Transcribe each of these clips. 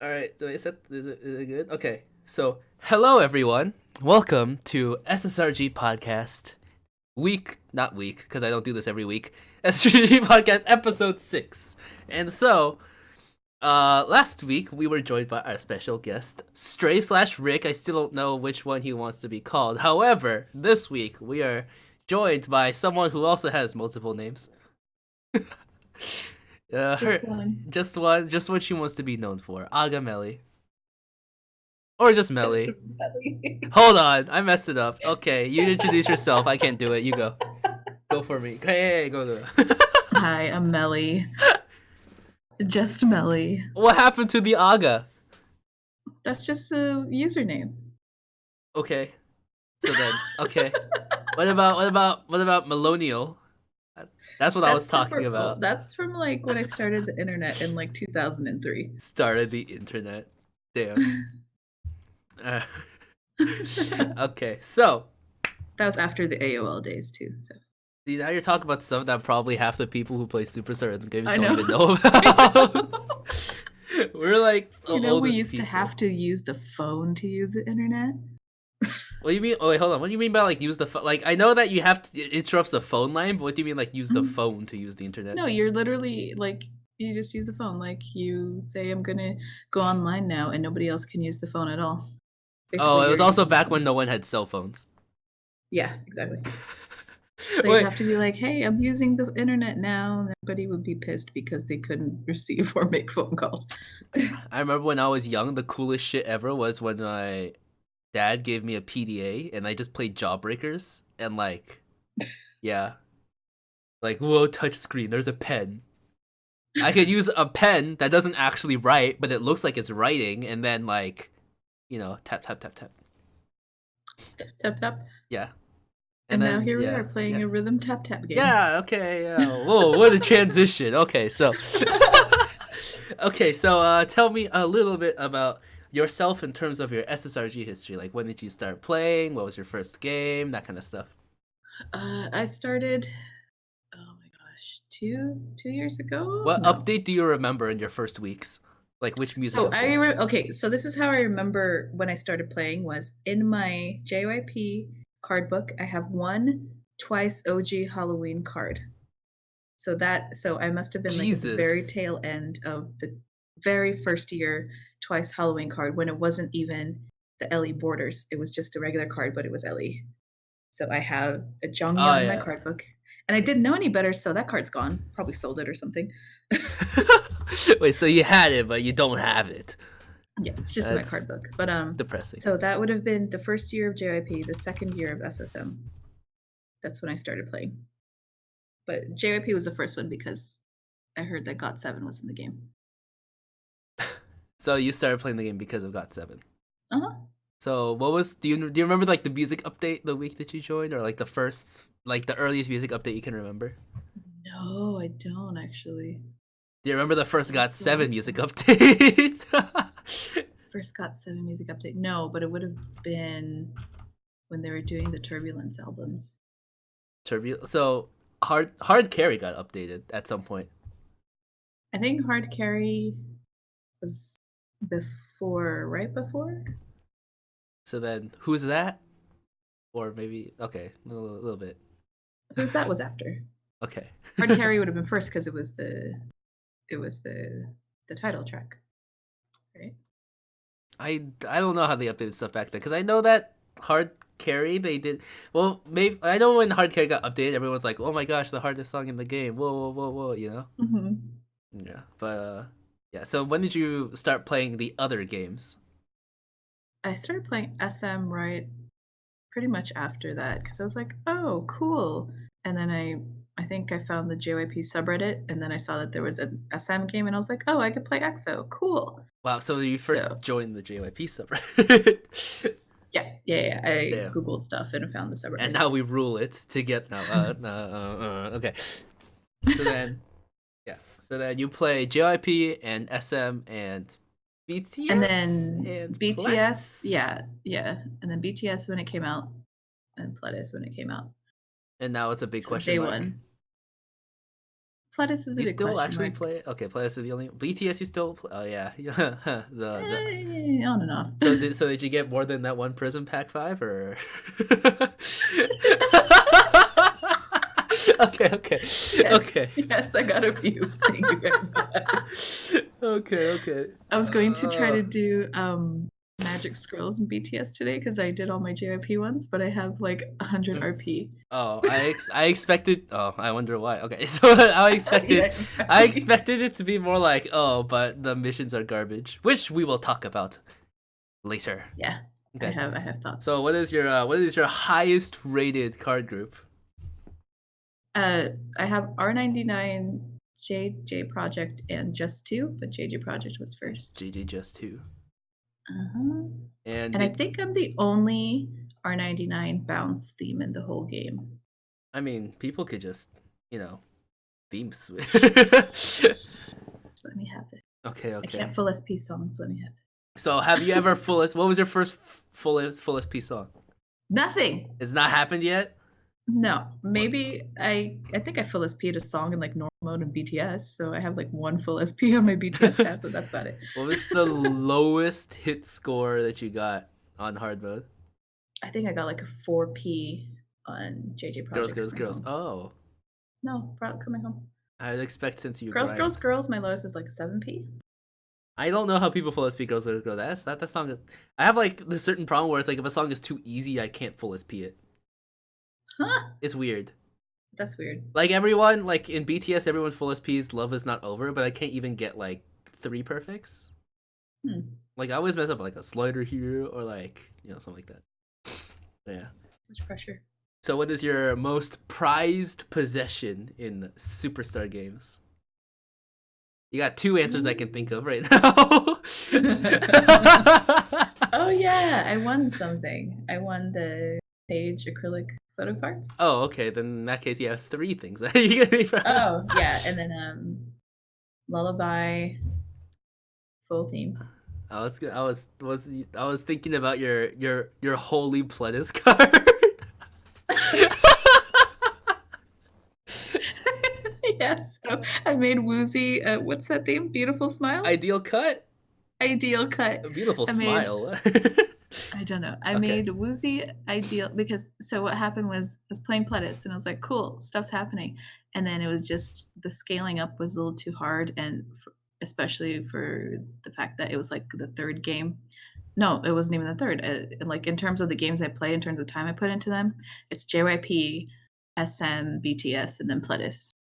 All right, is it good? Okay, so hello everyone. Welcome to SSRG Podcast, not week, because I don't do this every week. SSRG Podcast episode 6. And so, last week we were joined by our special guest, Stray slash Rick. I still don't know which one he wants to be called. However, this week we are joined by someone who also has multiple names. Just one. Just what she wants to be known for. Aga Melly. Or just Melly. Hold on, I messed it up. Okay, you introduce yourself. I can't do it. You go. Go for me. Hey, go. Hi, I'm Melly. Just Melly. What happened to the Aga? That's just a username. Okay. So then, okay. What about Melonial? That's what I was talking about. That's from like when I started the internet in like 2003. Started the internet. Damn. Okay, so that was after the AOL days too. So see, now you're talking about stuff that probably half the people who play Superstar Rhythm games I don't know. even know about. We're like we used to have to use the phone to use the internet. What do you mean? Oh wait, hold on. What do you mean by like use the phone? Like I know that you have to, it interrupts the phone line, but what do you mean like use the phone to use the internet? No, you're literally like you just use the phone. Like you say, I'm gonna go online now, and nobody else can use the phone at all. Basically, it was also back when no one had cell phones. Yeah, exactly. So you have to be like, hey, I'm using the internet now, and everybody would be pissed because they couldn't receive or make phone calls. I remember when I was young, the coolest shit ever was when my dad gave me a PDA and I just played Jawbreakers and like, yeah, like whoa, touch screen. There's a pen. I could use a pen that doesn't actually write, but it looks like it's writing, and then like, you know, tap tap tap tap. Tap tap. Yeah. And then, now here we are playing a rhythm tap tap game. Yeah, okay, yeah. Whoa, what a transition. Okay, so tell me a little bit about yourself in terms of your SSRG history. Like when did you start playing? What was your first game? That kind of stuff. I started two years ago. What update do you remember in your first weeks? Like which music? So okay, so this is how I remember when I started playing was in my JYP card book. I have one twice OG Halloween card. So I must have been like at the very tail end of the very first year twice Halloween card when it wasn't even the LE borders. It was just a regular card, but it was LE. So I have a Jonghyun in my card book. And I didn't know any better, so that card's gone. Probably sold it or something. Wait, so you had it, but you don't have it. Yeah, it's just in my card book. But depressing. So that would have been the first year of JYP, the second year of SSM. That's when I started playing. But JYP was the first one because I heard that GOT7 was in the game. So you started playing the game because of GOT7. Uh-huh. So what was do you remember like the music update the week that you joined, or like the first, like the earliest music update you can remember? No, I don't actually. Do you remember the first GOT7 music update? First GOT7 music update? No, but it would have been when they were doing the Turbulence albums. So Hard Carry got updated at some point. I think Hard Carry was right before. So then, who's that? Or maybe okay, a little bit. Who's that was after. Okay. Hard Carry would have been first because it was the title track, right? I don't know how they updated stuff back then because I know that Hard Carry they did well. Maybe I know when Hard Carry got updated, everyone's like, "Oh my gosh, the hardest song in the game!" Whoa, you know? Mm-hmm. Yeah, but yeah. So when did you start playing the other games? I started playing SM right pretty much after that because I was like, "Oh, cool!" And then I think I found the JYP subreddit, and then I saw that there was an SM game, and I was like, "Oh, I could play EXO, cool!" Wow, so you first joined the JYP subreddit? Yeah. I googled stuff and found the subreddit, and now we rule it to get okay. So then, you play JYP and SM and BTS, and then BTS, PLEDIS. yeah, and then BTS when it came out, and PLEDIS when it came out. And now it's a big question mark. Day one. PLEDIS is a You big still question actually mark. play it? Okay, PLEDIS is the only BTS you still play? Oh yeah. On and off. So did you get more than that one Prism Pack 5 or Okay. Yes, I got a few. Thank you very much. Okay. I was going to try to do magic scrolls in BTS today because I did all my JYP ones, but I have like 100 RP. Oh, I expected. Oh, I wonder why. Okay, so I expected I expected it to be more like, oh, but the missions are garbage, which we will talk about later. Yeah, Okay. I have thoughts. So what is your highest rated card group? I have R99, JJ Project, and Just 2, but JJ Project was first. JJ Just 2. Uh-huh. And I think I'm the only R99 bounce theme in the whole game. I mean, people could just, theme switch. Let me have it. Okay. I can't full SP songs. Let me have it. So have you ever what was your first full SP song? Nothing. It's not happened yet? No. Maybe I think I full SP'd a song in like normal mode in BTS, so I have like one full SP on my BTS stats, but that's about it. What was the lowest hit score that you got on hard mode? I think I got like a 4P on JJ Project. Girls. Oh. No, coming home. I'd expect since you Girls. My lowest is like 7P. I don't know how people full SP Girls. That song is, I have like this certain problem where it's like if a song is too easy, I can't full SP it. Huh? It's weird. That's weird. Like everyone, like in BTS, everyone full SPs Love Is Not Over, but I can't even get like 3 perfects. Like I always mess up like a slider here or like something like that. Yeah. Much pressure. So what is your most prized possession in Superstar games? You got 2 answers I can think of right now. Oh yeah, I won something. I won the Page acrylic photo cards. Oh, okay. Then in that case, you have 3 things that you can be proud. Oh yeah, and then Lullaby, full team. I was thinking about your holy PLEDIS card. Yeah, so I made Woozy. What's that theme? Beautiful Smile. Ideal cut. A beautiful smile. I don't know. I made Woozy ideal because what happened was I was playing PLEDIS and I was like, cool, stuff's happening. And then it was just the scaling up was a little too hard. And especially for the fact that it was like the 3rd game. No, it wasn't even the 3rd. Like in terms of the games I play, in terms of time I put into them, it's JYP, SM, BTS, and then PLEDIS.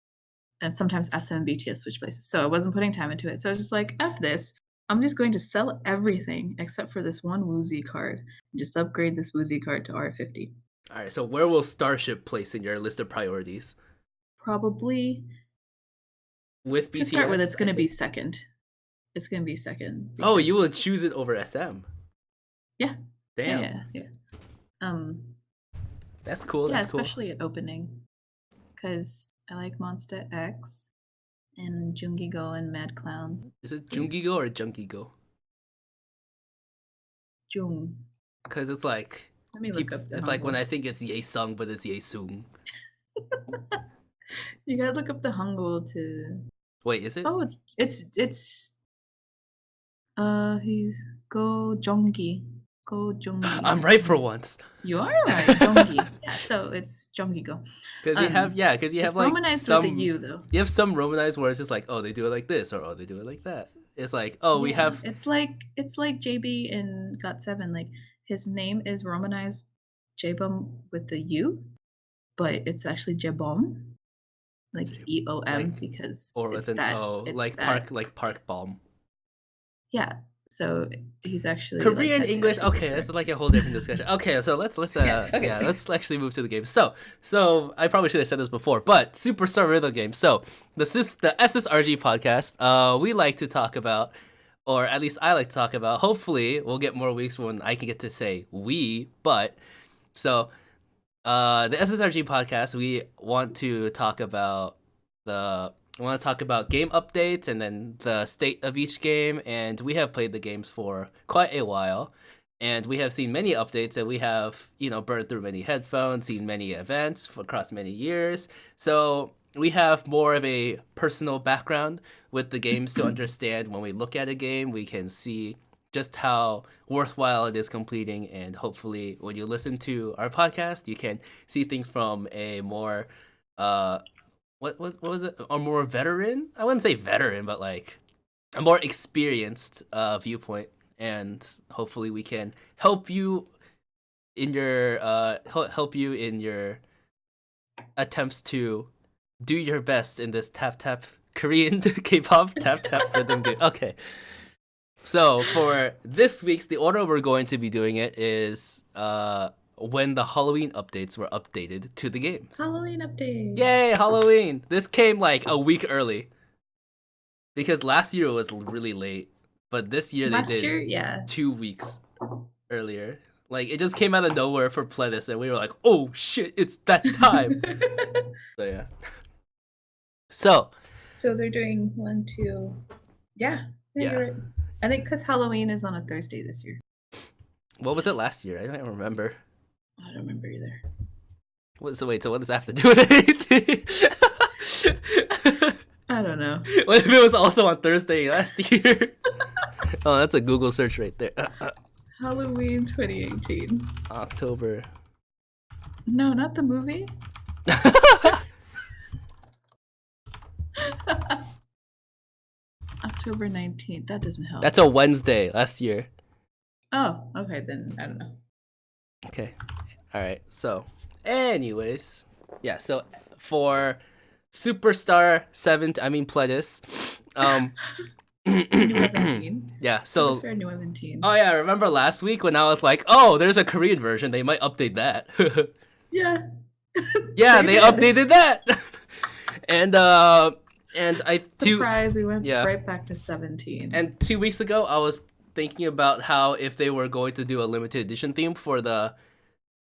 And sometimes SM and BTS switch places. So I wasn't putting time into it. So I was just like, F this. I'm just going to sell everything except for this one Woozy card and just upgrade this Woozy card to R50. All right, so where will Starship place in your list of priorities? Probably with BTS. To start with, it's going to be second. It's going to be second. Oh, you will choose it over SM. Yeah. Damn. Yeah. That's cool. Yeah, that's especially at opening, because I like Monster X. And Jungigo and Mad Clowns. Is it Jungigo or Jungigo? Jung. Because it's like... Let me look up the It's Hangul. like when I think it's Ye-sung, but it's Ye-sung. You gotta look up the Hangul to... Wait, is it? Oh, it's he's Go Jongi. Go Jongi. I'm right for once. You are right, Jongi. Yeah, so it's Jongigo. Because you have like romanized some... with a U, though. You have some romanized where it's just like, oh, they do it like this, or oh, they do it like that. It's like, oh, we have... It's like JB in GOT7. Like, his name is romanized Jebom with the U, but it's actually Jebom. Like EOM, like, because or it's with that, O, it's like that. Park Bomb. Yeah, so he's actually Korean like, English. Okay, that's like a whole different discussion. Okay, so let's let's actually move to the game. So I probably should have said this before, but Superstar Rhythm game. So the SSRG podcast. We like to talk about, or at least I like to talk about. Hopefully, we'll get more weeks when I can get to say we. But so. The SSRG podcast, we want to talk about game updates and then the state of each game, and we have played the games for quite a while, and we have seen many updates, and we have burned through many headphones, seen many events across many years. So we have more of a personal background with the games to understand when we look at a game, we can see just how worthwhile it is completing, and hopefully when you listen to our podcast, you can see things from a more what was it? A more veteran? I wouldn't say veteran, but like a more experienced viewpoint, and hopefully we can help you in your attempts to do your best in this tap tap Korean K-pop tap tap rhythm game. Okay. So for this week's, the order we're going to be doing it is when the Halloween updates were updated to the games. Halloween update. Yay, Halloween! This came like a week early. Because last year it was really late. But this year they did 2 weeks earlier. Like, it just came out of nowhere for PLEDIS, and we were like, oh shit, it's that time! So yeah. So they're doing 1, 2... Yeah. You're right. I think because Halloween is on a Thursday this year. What was it last year? I don't remember. I don't remember either. So what does that have to do with anything? I don't know. What if it was also on Thursday last year? Oh, that's a Google search right there. Halloween 2018. October. No, not the movie. October 19th. That doesn't help. That's a Wednesday last year. Oh, okay, then I don't know. Okay. All right. So, anyways, yeah, so for Superstar 7, I mean PLEDIS, yeah, so oh yeah, remember last week when I was like, oh, there's a Korean version, they might update that. Yeah. Yeah, they updated that. And I surprise, we went right back to 17. And 2 weeks ago I was thinking about how if they were going to do a limited edition theme for the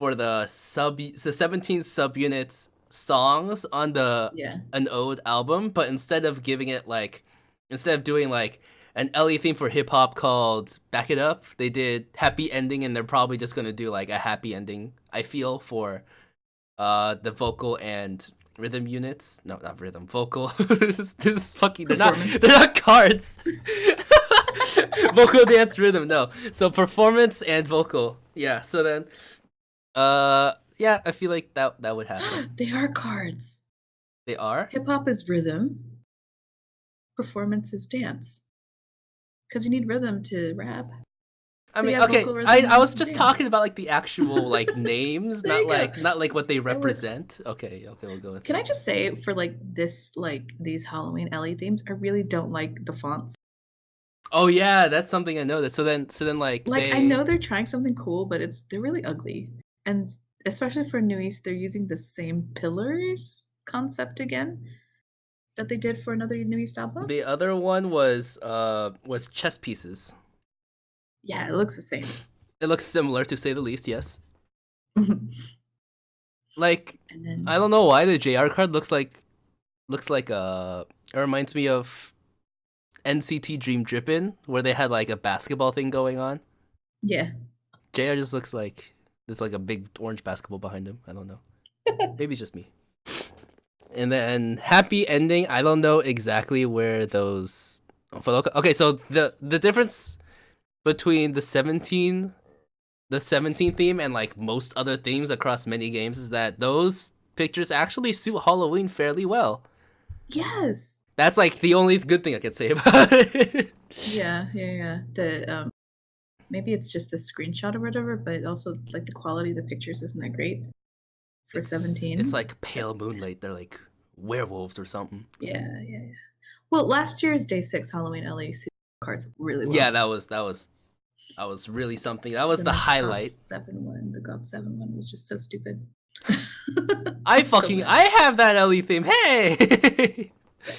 17 subunits songs on an ode album, but instead of doing like an LE theme for hip hop called Back It Up, they did Happy Ending, and they're probably just gonna do like a happy ending, I feel, for the vocal and rhythm units. No, not rhythm, vocal. this is fucking they're not cards. Vocal, dance, rhythm, no. So performance and vocal. Yeah, so then yeah, I feel like that would happen. They are cards. They are? Hip hop is rhythm. Performance is dance. Because you need rhythm to rap. I mean, okay, I was just talking about like the actual like names, not like what they represent. Okay, we'll go with Can I just say, for like these Halloween LE themes, I really don't like the fonts. Oh yeah, that's something I noticed. So then like I know they're trying something cool, but they're really ugly. And especially for New East, they're using the same pillars concept again that they did for another New East album. The other one was chess pieces. Yeah, it looks the same. It looks similar, to say the least, yes. Like, I don't know why the JR card looks like it reminds me of NCT Dream Drippin', where they had like a basketball thing going on. Yeah. JR just looks like there's like a big orange basketball behind him. I don't know. Maybe it's just me. And then Happy Ending, I don't know exactly where those... Okay, so the difference between the 17 theme and like most other themes across many games is that those pictures actually suit Halloween fairly well. Yes. That's like the only good thing I could say about it. Yeah. The maybe it's just the screenshot or whatever, but also like the quality of the pictures isn't that great for 17. It's like pale moonlight. They're like werewolves or something. Yeah. Well, last year's Day 6 Halloween LA cards really well. Yeah, that was really something. That was the highlight. The God 7 one was just so stupid. I have that LE theme. Hey.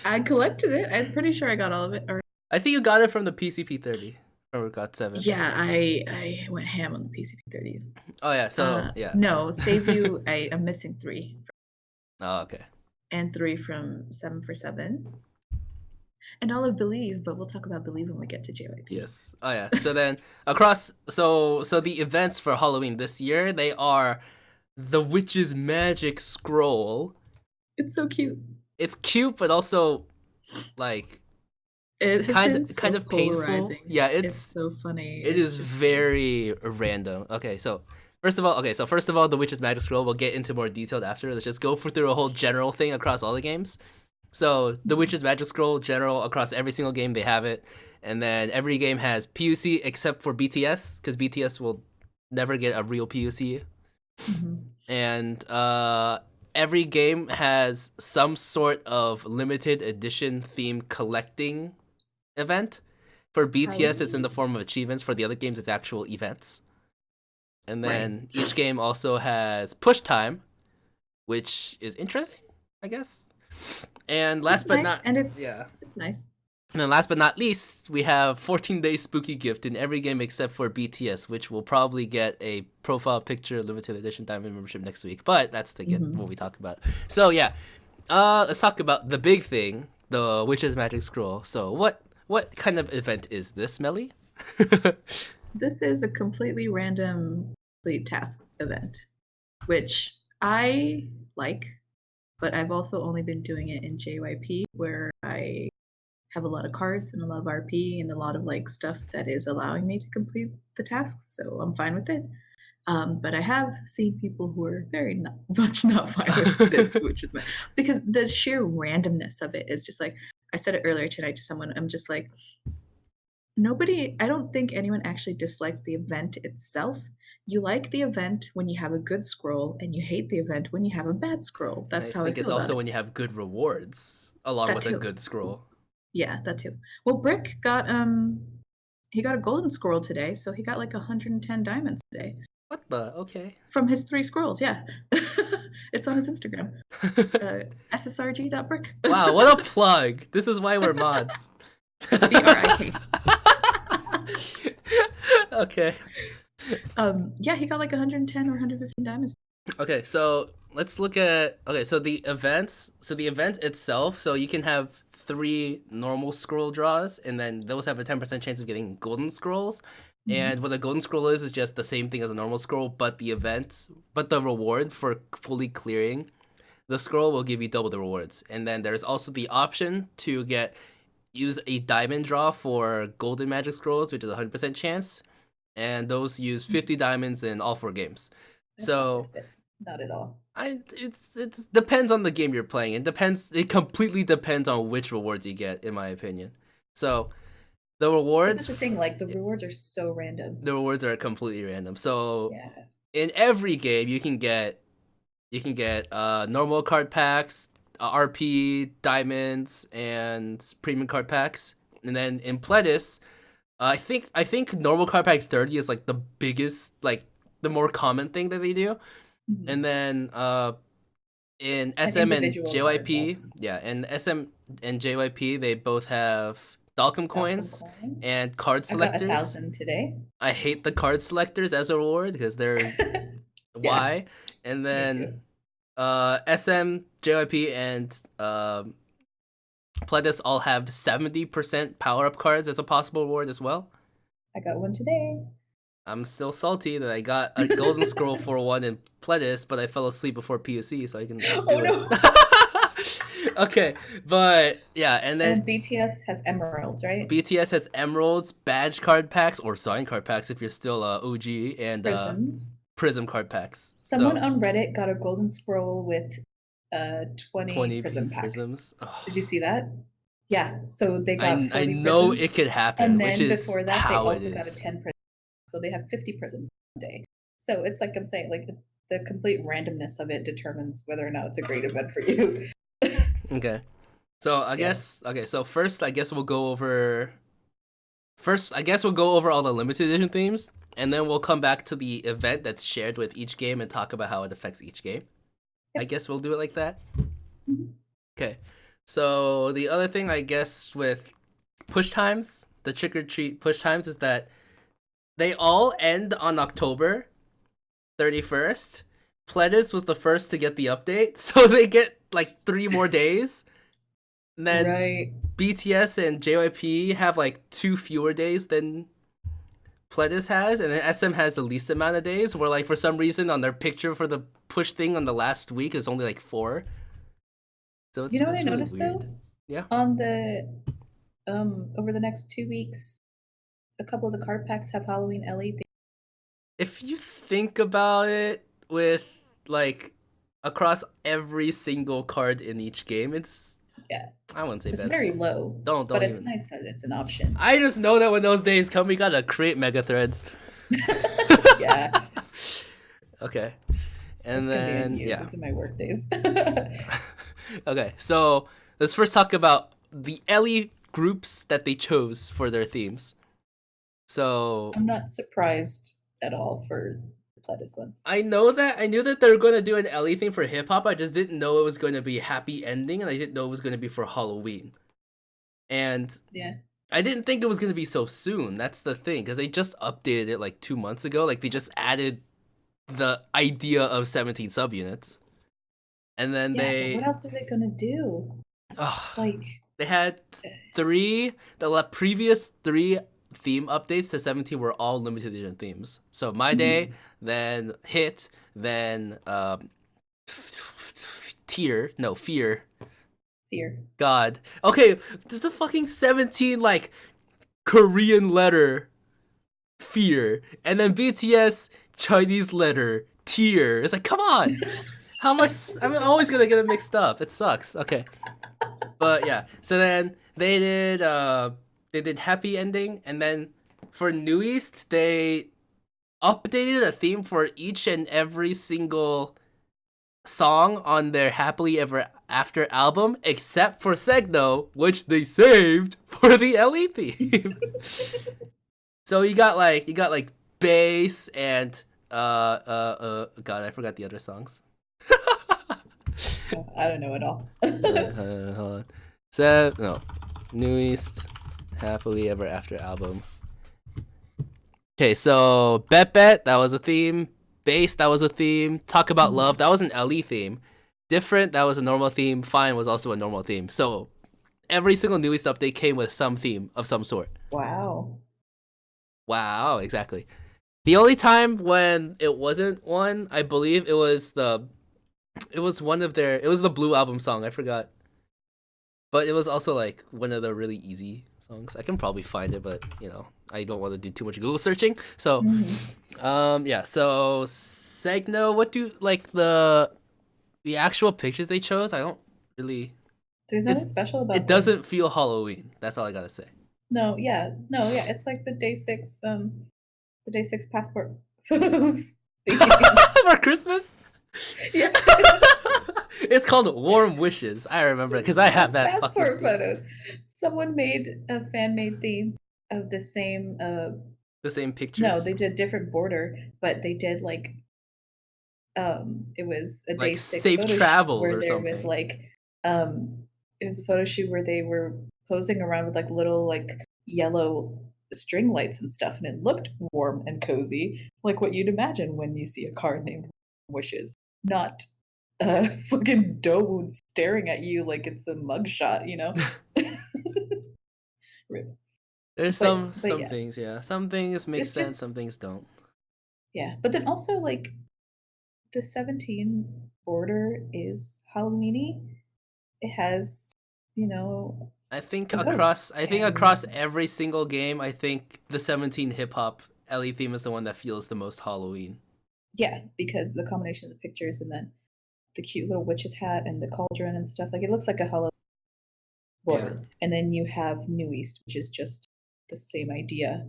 I collected it. I'm pretty sure I got all of it. I think you got it from the PCP30 or God 7. Yeah, I went ham on the PCP30. Oh yeah, so yeah. No, Save You. I'm missing 3. Oh okay. And 3 from 7 for 7. And all of Believe, but we'll talk about Believe when we get to JYP. Yes. Oh yeah. So then so the events for Halloween this year, they are the Witch's Magic Scroll. It's so cute. it's cute, but also like It has been so kind of painful. polarizing. Yeah, It's so funny. it It's is just very random. Okay, so first of all, the Witch's Magic Scroll. We'll get into more detail after. Let's just go through a whole general thing across all the games. So the Witch's Magic Scroll, general across every single game, they have it, and then every game has PUC except for BTS, because BTS will never get a real PUC, and every game has some sort of limited edition theme collecting event. For BTS, it's in the form of achievements. For the other games, it's actual events. And then each game also has push time, which is interesting, I guess. And last but not it's nice. And then last but not least, we have 14-day spooky gift in every game except for BTS, which will probably get a profile picture limited edition diamond membership next week. But that's to get what we talk about. So yeah, let's talk about the big thing, the Witch's Magic Scroll. So what kind of event is this, Melly? This is a completely random complete task event, which I like, but I've also only been doing it in JYP, where I have a lot of cards and a lot of RP and a lot of like stuff that is allowing me to complete the tasks, so I'm fine with it. But I have seen people who are very much not fine with this, which is because the sheer randomness of it is just like, I said it earlier tonight to someone, I'm just like, I don't think anyone actually dislikes the event itself. You like the event when you have a good scroll, and you hate the event when you have a bad scroll. That's how I feel. I think it's also when you have good rewards along with a good scroll. Yeah, that too. Well, Brick got he got a golden scroll today, so he got like 110 diamonds today. What the? Okay. From his 3 scrolls, yeah. It's on his Instagram. SSRG.brick. Wow, what a plug. This is why we're mods. BRIK. Okay. Yeah, he got like 110 or 115 diamonds. Okay, so let's look at so the events. So the event itself, so you can have 3 normal scroll draws, and then those have a 10% chance of getting golden scrolls. And what a golden scroll is just the same thing as a normal scroll, but the reward for fully clearing the scroll will give you double the rewards. And then there's also the option to use a diamond draw for golden magic scrolls, which is a 100% chance, and those use 50 diamonds in all 4 games. So not at all. It depends on the game you're playing. It completely depends on which rewards you get, in my opinion. So the rewards. That's the thing. Like the rewards are so random. The rewards are completely random. So in every game, you can get normal card packs, RP, diamonds, and premium card packs. And then in PLEDIS, I think normal card pack 30 is like the biggest, like the more common thing that they do. And then in SM and JYP, in SM and JYP, they both have Dalcom coins and card selectors. I got 1,000 today. I hate the card selectors as a reward because they're why. And then SM, JYP, and PLEDIS all have 70% power-up cards as a possible reward as well. I got one today. I'm still salty that I got a golden scroll for one in PLEDIS, but I fell asleep before PUC, so I can do it. Okay, but yeah, and then BTS has emeralds, right? BTS has emeralds, badge card packs, or sign card packs if you're still OG, and prism card packs. Someone on Reddit got a golden scroll with 20 prism prisms. Oh. Did you see that? Yeah, so they got 40 I know prisms, it could happen, and then which is before that they how also got a 10 prism. So they have 50 prisms a day. So it's like I'm saying, like the complete randomness of it determines whether or not it's a great event for you. Okay. So I guess so first I guess we'll go over all the limited edition themes, and then we'll come back to the event that's shared with each game and talk about how it affects each game. Yep. I guess we'll do it like that. Okay. So the other thing I guess with push times, the trick or treat push times, is that they all end on October 31st. PLEDIS was the first to get the update, so they get like 3 more days. And then BTS and JYP have like 2 fewer days than PLEDIS has, and then SM has the least amount of days, where like for some reason on their picture for the push thing on the last week is only like 4. So it's You know what I really noticed weird. though? Yeah. On the over the next 2 weeks, a couple of the card packs have Halloween Ellie themes. If you think about it, with like across every single card in each game, it's Yeah, I wouldn't say it's bad. very low, Don't but it's even. nice that it's an option. I just know that when those days come, we gotta create mega threads. Yeah, Okay. And that's gonna be on then you. yeah. Those are my work days. Okay, so let's first talk about the Ellie groups that they chose for their themes. So I'm not surprised at all for the PLEDIS ones. I knew that they were going to do an Ellie thing for hip hop. I just didn't know it was going to be happy ending, and I didn't know it was going to be for Halloween. And Yeah. I didn't think it was going to be so soon. That's the thing, because they just updated it like 2 months ago. Like they just added the idea of 17 subunits, and then Yeah, but they what else are they gonna do? Like they had the previous 3 theme updates to 17 were all limited edition themes. So My Day, then Hit, then Fear. fear. God. Okay, there's a fucking 17 like Korean letter Fear, and then BTS Chinese letter Tear. It's like, come on. How am I'm always gonna get it mixed up. It sucks. Okay. But yeah, so then they did happy ending, and then for New East they updated a theme for each and every single song on their Happily Ever After album, except for Segno, which they saved for the LE theme. So you got like bass and God, I forgot the other songs. I don't know at all. Hold on. No, New East Happily Ever After album. Okay, so Bet Bet, that was a theme. Bass, that was a theme. Talk About Love, that was an LE theme. Different, that was a normal theme. Fine was also a normal theme. So every single New East update came with some theme of some sort. Wow. Wow, exactly. The only time when it wasn't one, I believe it was the Blue album song, I forgot. But it was also like one of the really easy songs. I can probably find it, but you know, I don't want to do too much Google searching. So yeah, so Segno, what do like the actual pictures they chose? I don't really There's nothing special about it. Doesn't feel Halloween. That's all I gotta say. No, yeah. It's like the day 6 passport photos. For Christmas? Yeah. It's called Warm Wishes. I remember it because I have that passport photos. Someone made a fan-made theme of the same pictures. No, they did different border, but they did like it was a like day 6 safe photo travels where or they're something. with like it was a photo shoot where they were posing around with like little like yellow string lights and stuff, and it looked warm and cozy, like what you'd imagine when you see a card named Wishes, not a fucking dough wound staring at you like it's a mugshot, you know. There's some yeah. things, yeah. Some things make It's sense, just, some things don't. yeah, but then also like the 17 border is Halloweeny. It has, you know, I think a across ghost and every single game, I think the 17 hip hop LE theme is the one that feels the most Halloween. yeah, because the combination of the pictures and then the cute little witch's hat and the cauldron and stuff, like it looks like a Halloween border. Yeah. And then you have New East, which is just the same idea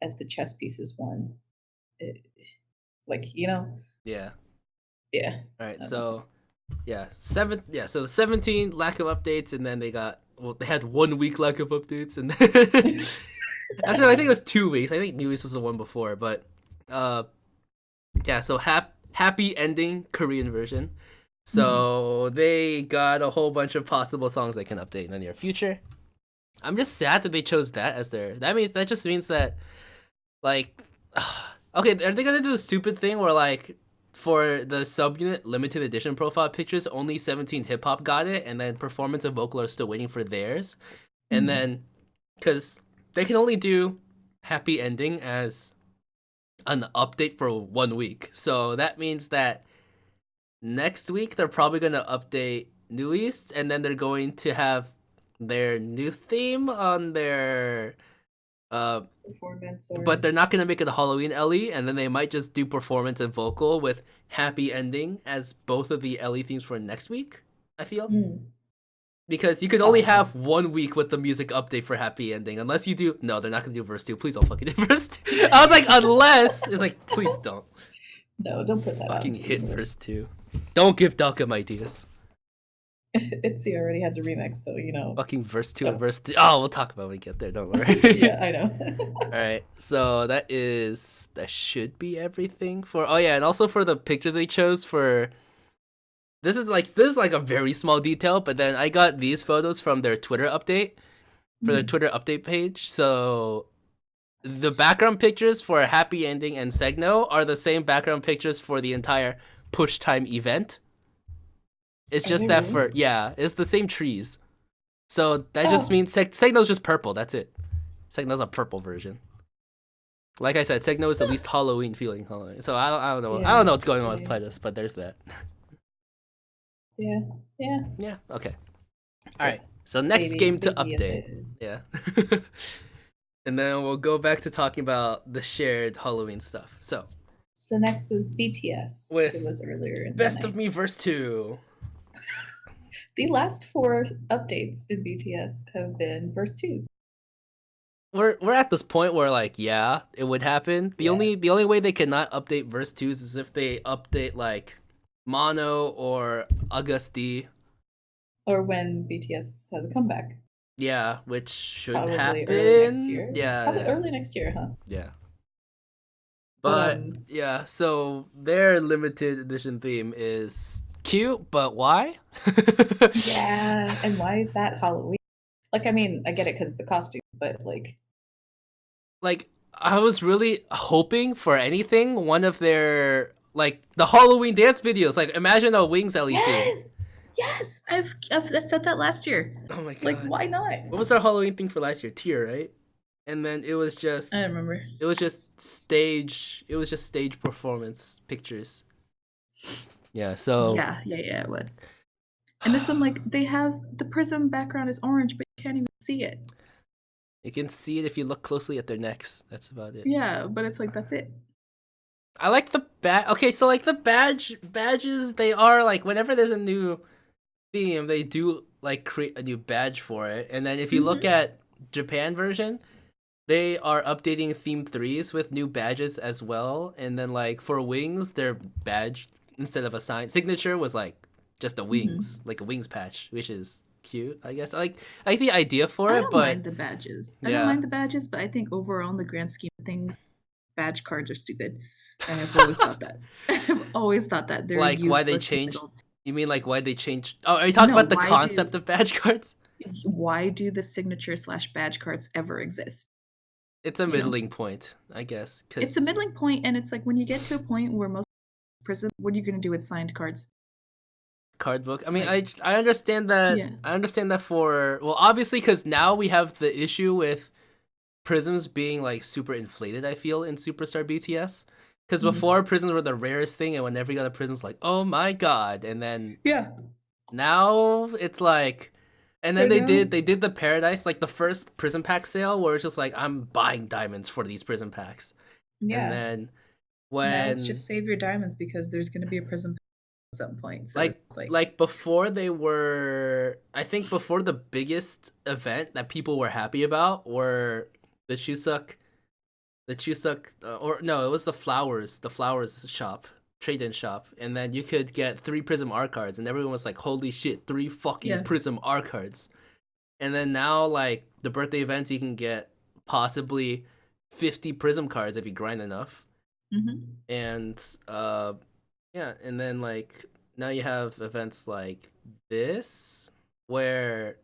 as the chess pieces one. Like, you know? Yeah. Yeah. All right. So, yeah, so the 17 lack of updates, and then they had 1 week lack of updates, and then actually I think it was 2 weeks. I think New East was the one before, but yeah. So happy ending Korean version. So they got a whole bunch of possible songs they can update in the near future. I'm just sad that they chose that as their. That just means that, like, okay, are they gonna do the stupid thing where like for the subunit limited edition profile pictures, only 17 hip hop got it, and then performance and vocal are still waiting for theirs, and then because they can only do happy ending as an update for 1 week, so that means that next week they're probably gonna update New East, and then they're going to have their new theme on their performance, or but they're not gonna make it a Halloween Ellie, and then they might just do performance and vocal with happy ending as both of the Ellie themes for next week. I feel. Because you could only have 1 week with the music update for happy ending, unless you do. No, they're not gonna do verse 2. Please don't fucking do verse 2. I was like, unless it's like, please don't. No, don't put that out. Fucking hit verse 2. Don't give Dalcom ideas. Itzy already has a remix, so you know. Fucking verse 2 and verse 3. Oh, we'll talk about it when we get there. Don't worry. Yeah, I know. All right, so that should be everything for. Oh yeah, and also for the pictures they chose for. This is like a very small detail, but then I got these photos from their Twitter update, for their Twitter update page. So the background pictures for Happy Ending and Segno are the same background pictures for the entire Push Time event. It's just that it's the same trees. So that just means Segno's just purple. That's it. Segno's a purple version. Like I said, Segno is the least Halloween feeling Halloween. So I don't know. I don't know what's going on with PLEDIS, but there's that. Yeah. Okay. All right. So next game to update. Yeah. And then we'll go back to talking about the shared Halloween stuff. So next was BTS, with it was earlier. Best of Me verse 2. The last 4 updates in BTS have been verse 2s. We're at this point where like it would happen. The only way they cannot update verse 2s is if they update like Mono or Augusti. Or when BTS has a comeback. Yeah, which should probably happen early next year. Yeah, probably early next year, huh? Yeah. But so their limited edition theme is cute, but why? Yeah, and why is that Halloween? Like, I mean, I get it because it's a costume, but like I was really hoping for anything. One of their the Halloween dance videos. Like, imagine a Wings Ellie theme. Yes, I've said that last year. Oh my god! Like, why not? What was our Halloween thing for last year? Tier, right? And then it was just I remember. It was just stage performance pictures. Yeah. So yeah, it was. And this one, like, they have the prism background is orange, but you can't even see it. You can see it if you look closely at their necks. That's about it. Yeah, but it's like that's it. I like the Okay, so like the badges, they are like whenever there's a new theme, they do like create a new badge for it. And then if you look at Japan version, they are updating theme 3s with new badges as well. And then like for Wings, their badge instead of a signature was like just a wings, like a wings patch, which is cute, I guess. I like the idea for it, but I don't mind the badges. I don't mind the badges, but I think overall in the grand scheme of things, badge cards are stupid. And I've always thought that. I've always thought that they're like why they changed. You mean like why they changed? Oh, are you talking about the concept of badge cards? Why do the signature / badge cards ever exist? It's a middling point, I guess. It's a middling point, and it's like when you get to a point where most prisons, what are you going to do with signed cards? Card book. I mean, I understand that. Yeah. I understand that for obviously because now we have the issue with prisms being like super inflated. I feel in Superstar BTS. Because before prisms were the rarest thing, and whenever you got a prism, it's like, oh my god, and then now it's like, and then they did the Paradise, like the first prism pack sale, where it's just like I'm buying diamonds for these prism packs, and then when it's just save your diamonds because there's gonna be a prism pack at some point. So like before they were, I think before the biggest event that people were happy about were the Chuseok. Or no, it was the flowers shop, trade-in shop, and then you could get 3 Prism R cards, and everyone was like, "Holy shit, 3 fucking Prism R cards!" And then now, like the birthday events, you can get possibly 50 Prism cards if you grind enough, and and then like now you have events like this where,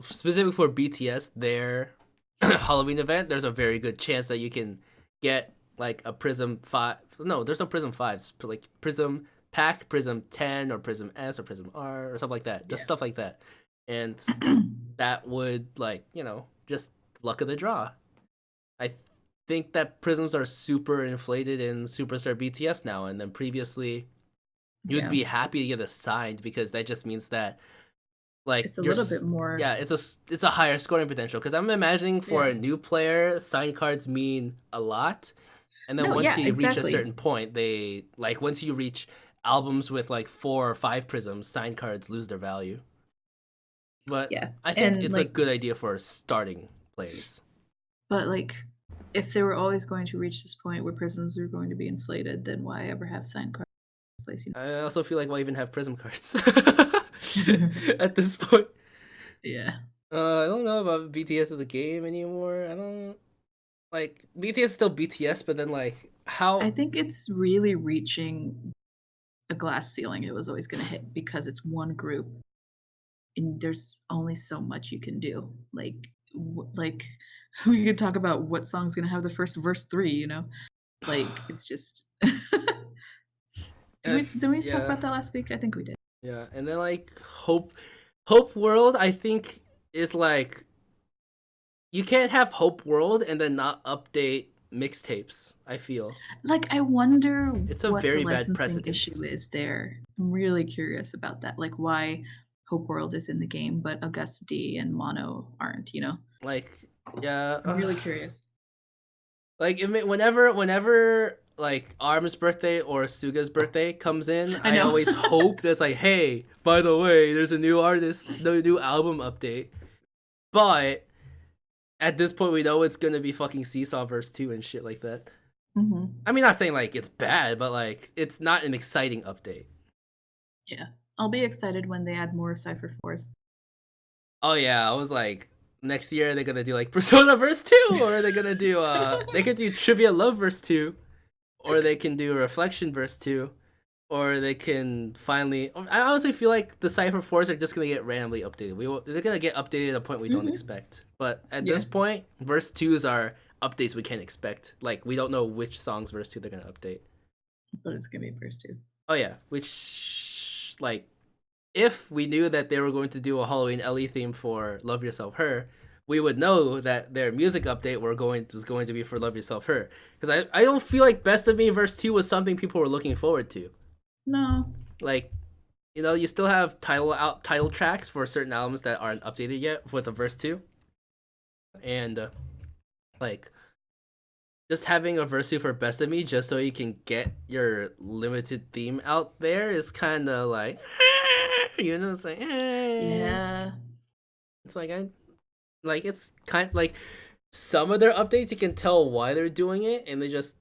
specific for BTS, their Halloween event, there's a very good chance that you can get like a Prism 5. No, there's no Prism 5s. Like Prism Pack, Prism 10, or Prism S, or Prism R, or something like that. Just stuff like that. And that would, like, just luck of the draw. I think that prisms are super inflated in Superstar BTS now. And then previously, you'd Yeah. be happy to get it signed, because that just means that like It's a little bit more. yeah, it's a higher scoring potential, because I'm imagining for Yeah. a new player, signed cards mean a lot, and then No, once yeah, you reach a exactly. certain point, they like once you reach albums with like 4 or 5 prisms, signed cards lose their value. But Yeah. I think And it's a good idea for starting players. but like, if they were always going to reach this point where prisms are going to be inflated, then why ever have signed cards in place? I also feel like why even have prism cards at this point. Yeah. I don't know about BTS as a game anymore. I don't like BTS is still BTS, but then like how I think it's really reaching a glass ceiling it was always going to hit, because it's one group and there's only so much you can do. Like we could talk about what song's going to have the first verse 3, you know? Like it's just Did we talk about that last week? I think we did. Yeah, and then like Hope World, I think is like you can't have Hope World and then not update mixtapes. I feel like I wonder it's a what very the bad licensing precedent issue is there. I'm really curious about that. Like why Hope World is in the game, but Auguste D and Mono aren't. You know, like yeah. I'm really curious. Like whenever like Arm's birthday or Suga's birthday comes in, I always hope that's like, hey, by the way, there's a new artist, no new album update. But at this point, we know it's gonna be fucking Seesaw verse 2 and shit like that. Mm-hmm. I mean, not saying like it's bad, but like it's not an exciting update. Yeah, I'll be excited when they add more Cypher 4s. Oh yeah, I was like, next year they're gonna do like Persona verse 2, or they're gonna do they could do Trivia Love verse 2, or they can do Reflection verse 2, or they can finally. I honestly feel like the Cypher 4s are just gonna get randomly updated. They're gonna get updated at a point we don't expect. But at this point, verse 2s are updates we can't expect. Like we don't know which songs verse 2 they're gonna update. But it's gonna be verse 2. Oh yeah, which like if we knew that they were going to do a Halloween Ellie theme for Love Yourself Her, we would know that their music update was going to be for Love Yourself Her. Because I don't feel like Best of Me verse 2 was something people were looking forward to. No. Like, you know, you still have title tracks for certain albums that aren't updated yet with a verse 2. And like just having a verse 2 for Best of Me just so you can get your limited theme out there is kind of like, you know, it's like, yeah, it's like it's kind like some of their updates you can tell why they're doing it, and it just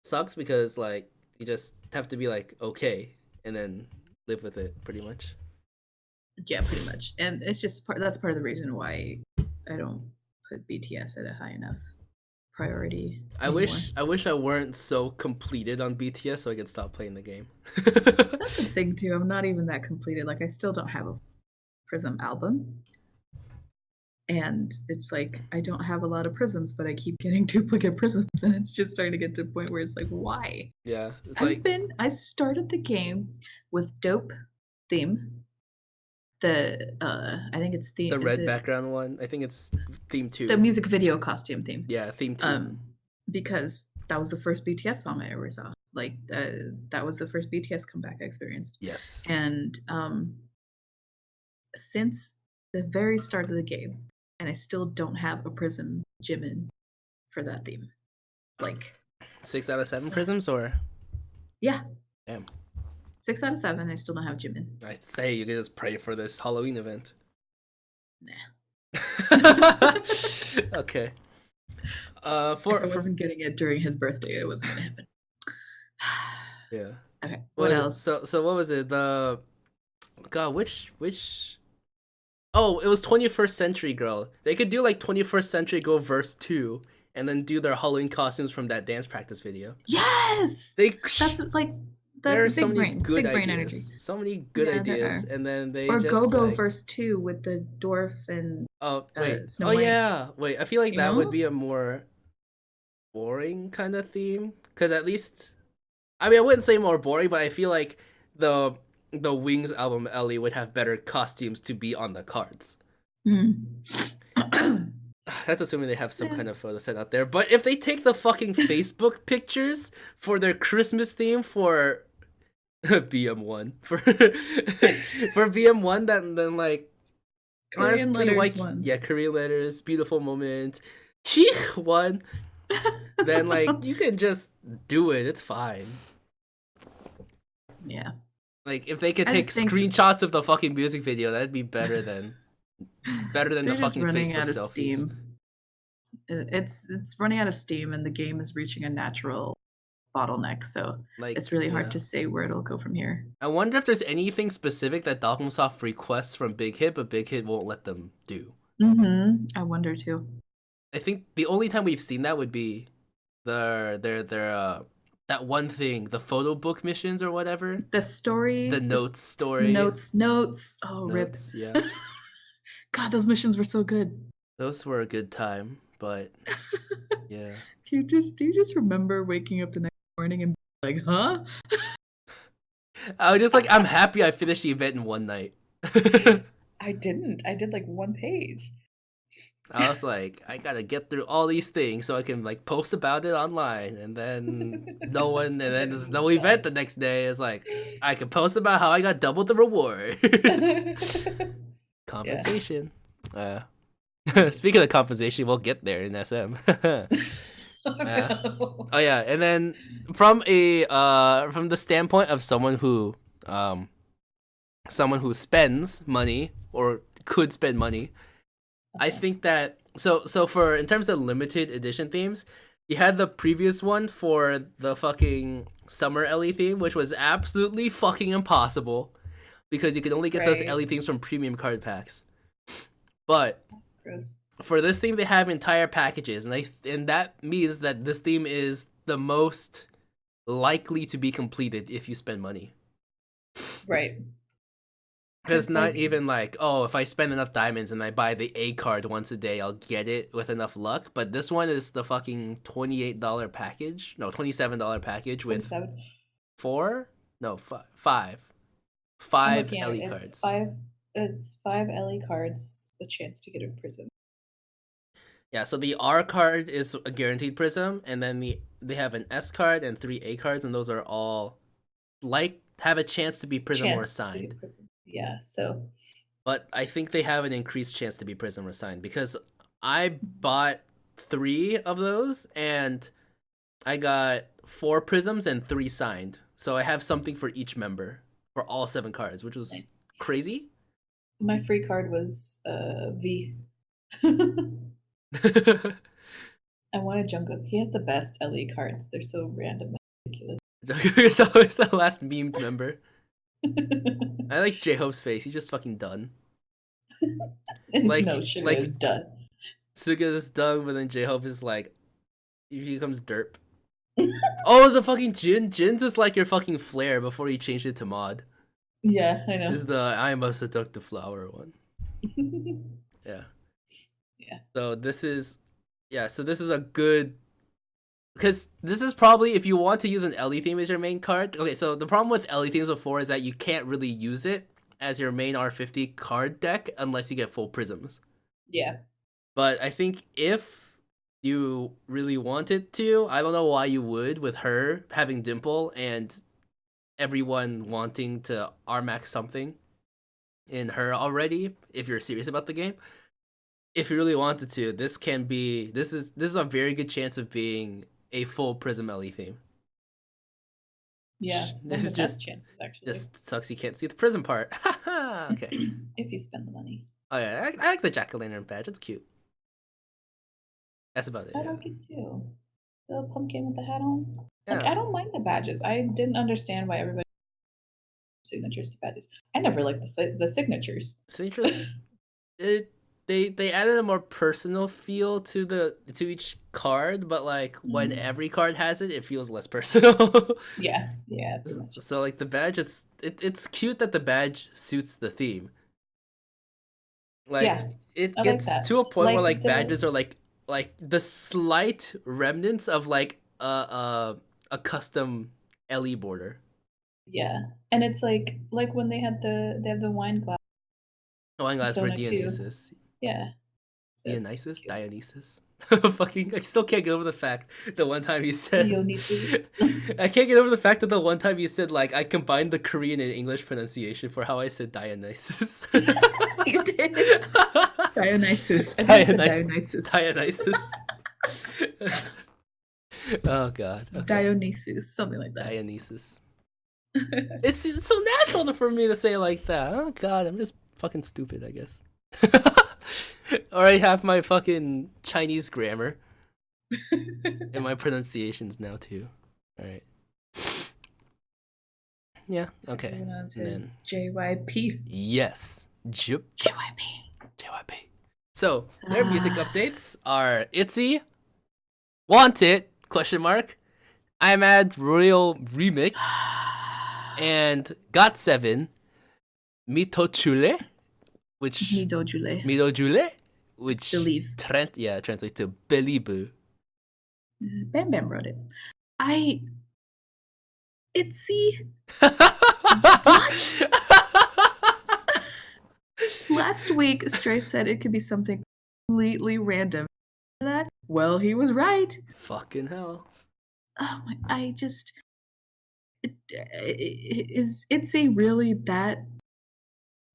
sucks because like you just have to be like okay and then live with it pretty much. Yeah, pretty much. And it's just that's part of the reason why I don't put BTS at a high enough priority anymore. I wish I weren't so completed on BTS so I could stop playing the game. That's the thing too. I'm not even that completed. Like I still don't have a Prism album. And it's like I don't have a lot of prisms, but I keep getting duplicate prisms, and it's just starting to get to a point where it's like, why? Yeah, it's I started the game with Dope theme. I think it's the red background one. I think it's theme 2. The music video costume theme. Yeah, theme 2. Because that was the first BTS song I ever saw. Like that was the first BTS comeback I experienced. Yes. And since the very start of the game, and I still don't have a prism Jimin for that theme. Like 6 out of 7 prisms, or yeah, damn. 6 out of 7. I still don't have Jimin. I'd say you can just pray for this Halloween event. Nah. Okay. If I wasn't getting it during his birthday, it wasn't gonna happen. Yeah. Okay. What else? So what was it? The God, which oh, it was 21st Century Girl. They could do like 21st Century Girl verse 2 and then do their Halloween costumes from that dance practice video. Yes! That's like there are so many brain, good big brain ideas. energy. So many good ideas. And then they or just Go-Go like, verse 2 with the dwarfs and Snow White. Yeah. Wait, I feel like that would be a more boring kind of theme. Because at least I mean I wouldn't say more boring, but I feel like the Wings album Ellie would have better costumes to be on the cards. That's assuming they have some kind of photo set out there. But if they take the fucking Facebook pictures for their Christmas theme for BM1 for BM1. Then like Korean honestly, letters like one. yeah, Korean letters, beautiful moment. He one. Then like you can just do it. It's fine. Yeah. Like if they could I take just think screenshots of the fucking music video, that'd be better than the they're just fucking running Facebook out of selfies. steam. It's running out of steam, and the game is reaching a natural bottleneck. So Like it's really hard yeah. to say where it'll go from here. I wonder if there's anything specific that Dalcom Soft requests from Big Hit, but Big Hit won't let them do. I wonder too. I think the only time we've seen that would be their that one thing, the photo book missions or whatever. The story, The notes story. Notes. Oh, Notes, rip. yeah. God, those missions were so good. Those were a good time, but yeah. Do you just remember waking up the next morning and being like, huh? I was just like, I'm happy I finished the event in one night. I didn't. I did like one page. I was like, I gotta get through all these things so I can like post about it online, and then there's no event the next day. It's like I can post about how I got double the rewards. Compensation. Speaking of compensation, we'll get there in SM. No. Oh yeah, and then from the standpoint of someone who spends money or could spend money, I think that so for in terms of limited edition themes, you had the previous one for the fucking summer Ellie theme, which was absolutely fucking impossible because you could only get those Ellie themes from premium card packs. But Gross. For this theme, they have entire packages, and that means that this theme is the most likely to be completed if you spend money. Right. Because not even like, oh, if I spend enough diamonds and I buy the A card once a day, I'll get it with enough luck. But this one is the fucking $28 package. No, $27 package with 27? five LE cards. It's 5 LE cards, a chance to get a prism. Yeah, so the R card is a guaranteed prism, and then they have an S card and 3 A cards, and those are all have a chance to be prism or signed. Yeah, so. But I think they have an increased chance to be prism or signed because I bought 3 of those and I got 4 prisms and 3 signed. So I have something for each member for all 7 cards, which was crazy. My free card was V. I wanted Jungkook. He has the best LE cards. They're so random and ridiculous. Jungkook is always the last memed member. I like J-Hope's face. He's just fucking done. Suga is done. Suga is done, but then J-Hope is like, he becomes derp. Oh, the fucking Jin. Jin's is like your fucking flare before you changed it to mod. Yeah, I know. This is the I must have took the flower one. Yeah. So this is a good, because this is probably if you want to use an Ellie theme as your main card. Okay, so the problem with Ellie themes before is that you can't really use it as your main R50 card deck unless you get full prisms. Yeah. But I think if you really wanted to, I don't know why you would with her having Dimple and everyone wanting to R-max something in her already, if you're serious about the game. If you really wanted to, this is a very good chance of being a full Prism Ellie theme. Yeah, this is just chances actually. Just sucks you can't see the Prism part. Okay. If you spend the money. Oh yeah, I like the Jack-o'-lantern badge. It's cute. That's about it. I like it too. The pumpkin with the hat on. Yeah. Like I don't mind the badges. I didn't understand why everybody signatures to badges. I never liked the signatures. Signatures. They added a more personal feel to each card, but like when every card has it, it feels less personal. Yeah. So like the badge, it's cute that the badge suits the theme. Like it gets to a point where like badges are like the slight remnants of like a custom LE border. Yeah, and it's like when they have the wine glass. Wine glass for Dionysus. Yeah, So Dionysus. Fucking, I still can't get over the fact the one time you said Dionysus. I can't get over the fact that the one time you said like I combined the Korean and English pronunciation for how I said Dionysus. You did. Dionysus. Dionysus. Oh god. Okay. Dionysus, something like that. Dionysus. It's so natural for me to say it like that. Oh god, I'm just fucking stupid, I guess. Or I have my fucking Chinese grammar and my pronunciations now too. All right. Yeah. So Okay. moving on to And then JYP. yes, JYP. So their music updates are ITZY, Want It ? I'm Ad Royal Remix, and GOT7, Mitochule, which Midojule. which Believe. Translates to Believe. Bam Bam wrote it. ITZY. Last week, Stray said it could be something completely random. That? Well, he was right. Fucking hell. Oh my! Is ITZY really that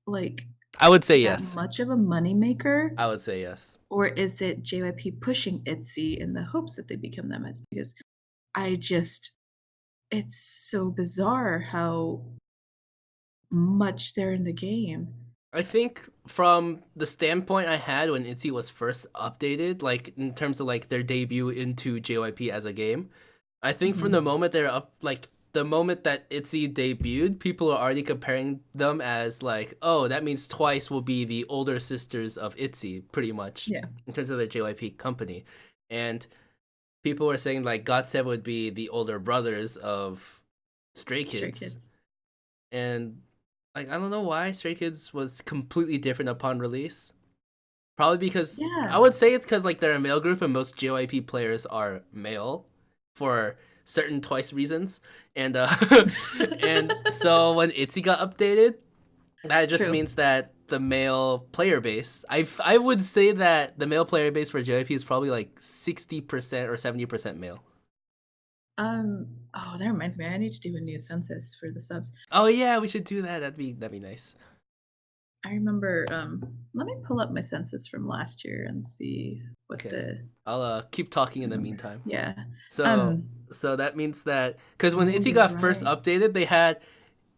like? I would say that yes. much of a moneymaker? I would say yes. Or is it JYP pushing ITZY in the hopes that they become that much? Because it's so bizarre how much they're in the game. I think from the standpoint I had when ITZY was first updated, like in terms of like their debut into JYP as a game, I think from the moment they're up, like the moment that ITZY debuted, people are already comparing them as like, oh, that means Twice will be the older sisters of ITZY, pretty much. Yeah. In terms of their JYP company. And people were saying like GOT7 would be the older brothers of Stray Kids. And like, I don't know why Stray Kids was completely different upon release. Probably because I would say it's because like they're a male group and most JYP players are male for certain Twice reasons. And and so when ITZY got updated, that just means that the male player base, I would say that the male player base for JYP is probably like 60% or 70% male. Oh, that reminds me. I need to do a new census for the subs. Oh yeah, we should do that. That'd be nice. I remember. Let me pull up my census from last year and see what I'll keep talking in the meantime. Yeah. So that means that because when ITZY got first updated, they had